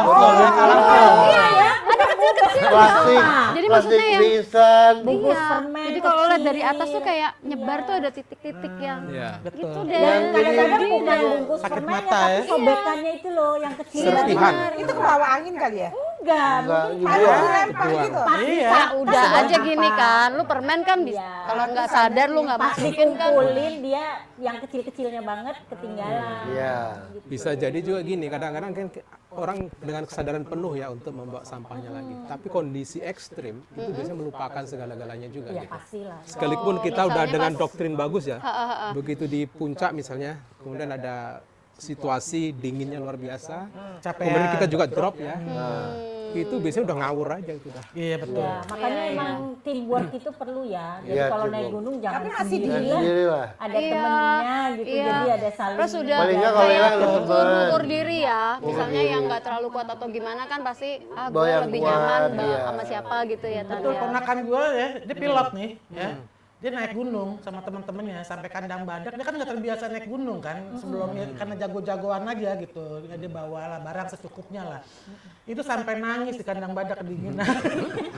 Iya ya, ada kecil-kecil. plastik, Jadi plastik maksudnya yang pingsan. Bungkus iya. permen Jadi kalau lihat dari kecil. atas tuh kayak nyebar tuh ada titik-titik yang ya. gitu Betul. deh. Dan kadang-kadang Jadi bukan deh. bungkus Sakit permennya mata, tapi ya. sobekannya itu loh yang kecil. Serpihan. Itu ke bawah angin kali ya? Enggak, Enggak, mungkin dibuang. Ada dilempar Dibuang. gitu. Iya. Nah, udah aja gini kan, lu permen kan bisa. Iya. Kalau nggak sadar lu nggak pas masukin kan. dikumpulin dia yang kecil-kecilnya banget ketinggalan. Iya. Bisa jadi juga gini, kadang-kadang kan orang dengan kesadaran penuh ya untuk membawa sampahnya lagi. Tapi kondisi ekstrim itu biasanya melupakan segala-galanya juga Ya gitu. pastilah. Sekalipun kita udah misalnya dengan pas- doktrin bagus ya, begitu di puncak misalnya, kemudian ada situasi dinginnya luar biasa, Capean. kemudian kita juga drop ya, itu biasanya udah ngawur aja gitu dah. Iya betul. Ya, makanya emang teamwork itu perlu ya. Jadi Iya, kalau naik teamwork. gunung jangan Tapi masih sendiri dingin. lah. Sendiri lah. Ada Iya, temennya gitu, iya. jadi ada saling. Terus udah Paling nggak kalau kayak hilang ada teman. ukur diri ya. Misalnya yang nggak terlalu kuat atau gimana kan pasti Bawa gue yang lebih kuat, nyaman iya. sama siapa gitu ya Tan Betul, ya. ponakan gue ya, dia pilot nih ya. Dia naik gunung sama teman-temannya sampai kandang badak. Dia kan nggak terbiasa naik gunung kan sebelumnya karena jago-jagoan aja gitu. Ya, dia bawa lah barang secukupnya lah. Itu sampai nangis di kandang badak kedinginan.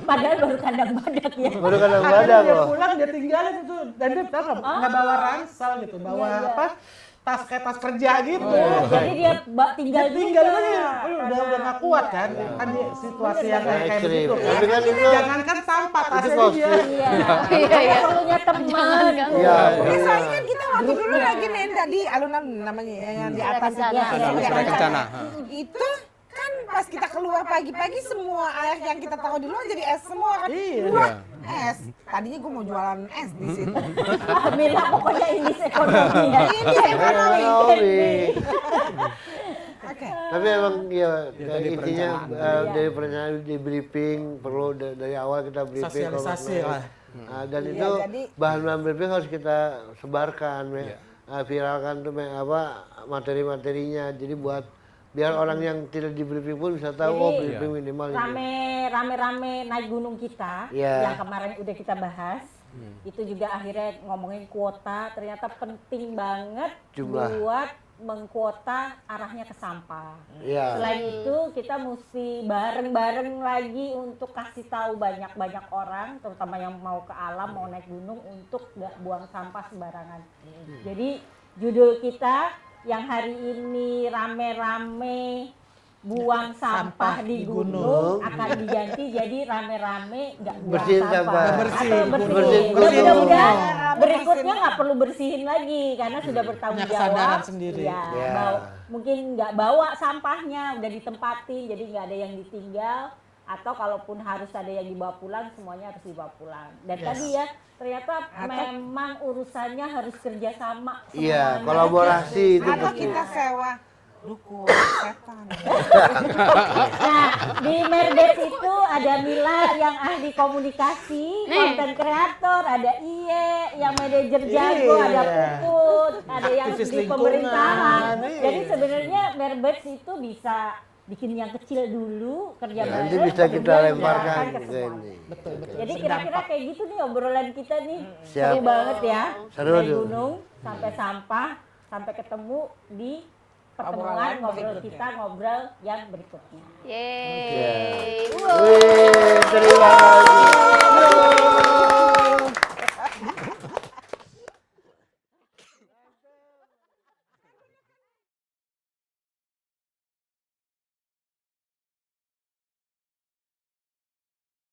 Padahal baru kandang badak ya. Baru kadang Akhirnya badak dia loh. pulang dia tinggalin itu dan dia tahu nggak bawa ransel gitu, bawa apa tas kayak tas kerja gitu. Jadi dia tinggal Tinggal juga. aja, udah nggak kuat kan di situasi yang kayak Ekstrim. begitu kan. Tapi kan itu Jangankan sampah tasnya positif. dia. Iya. Iya, iya. Perlunya teman. Iya. Ya, soalnya kan kita waktu dulu lagi nenda di alun-alun namanya yang di atas Kencana. itu. Ada Surya Kencana. Itu kan pas kita keluar pagi-pagi semua air yang kita taruh di luar jadi es semua kan. Iya. Wah, es. Tadinya gue mau jualan es di situ. Alhamdulillah pokoknya ini ekonomi ya. Ini ekonomi. Ekonomi. Oke. Tapi emang ya, tadi intinya perencanaan. dari perencanaan di briefing perlu dari awal kita briefing Sosialisasi komitmen. lah. Dan Iya, itu jadi- bahan-bahan briefing harus kita sebarkan, Iya. viralkan tuh materi-materinya. Jadi buat biar orang yang tidak di briefing pun bisa tahu Jadi, briefing minimal ini. Rame-rame naik gunung kita Iya. yang kemarin udah kita bahas. Itu juga akhirnya ngomongin kuota, ternyata penting banget Jumlah. buat mengkuota arahnya ke sampah. Iya. Selain itu kita mesti bareng-bareng lagi untuk kasih tahu banyak-banyak orang, terutama yang mau ke alam, mau naik gunung untuk nggak buang sampah sembarangan. Jadi judul kita yang hari ini rame-rame buang sampah di gunung akan diganti jadi rame-rame nggak buang Bersihin sampah. sampah. Bersih Atau gunung. Bersihin gunung. Mudah-mudahan Bersihin. berikutnya nggak perlu bersihin lagi karena sudah bertanggung Punya kesadaran jawab. sendiri. Ya, Ya. mungkin nggak bawa sampahnya, udah ditempatin, jadi nggak ada yang ditinggal. Atau kalaupun harus ada yang dibawa pulang, semuanya harus dibawa pulang. Dan tadi ya, ternyata memang urusannya harus kerjasama. Iya, semuanya. kolaborasi itu Atau penting. kita sewa dukun setan. Nah, di Merdes itu ada Mila yang ahli komunikasi, konten kreator, ada Iye yang manajer jago, Iya. ada Puput, ada yang Aktivis di lingkungan, pemerintahan. iya. Jadi sebenarnya Merdes itu bisa bikin yang kecil dulu, kerja Nanti bareng, bisa kita kemudian lemparkan diarahkan ke ke semua. ini. Betul betul. Jadi kira-kira kayak gitu nih obrolan kita nih. Siap. Seru banget ya. Seru Dari tuh. gunung sampai sampah, sampai ketemu di pertemuan Obrolan ngobrol berikutnya. kita ngobrol yang berikutnya. Yeay. Wow. Wih, terima kasih.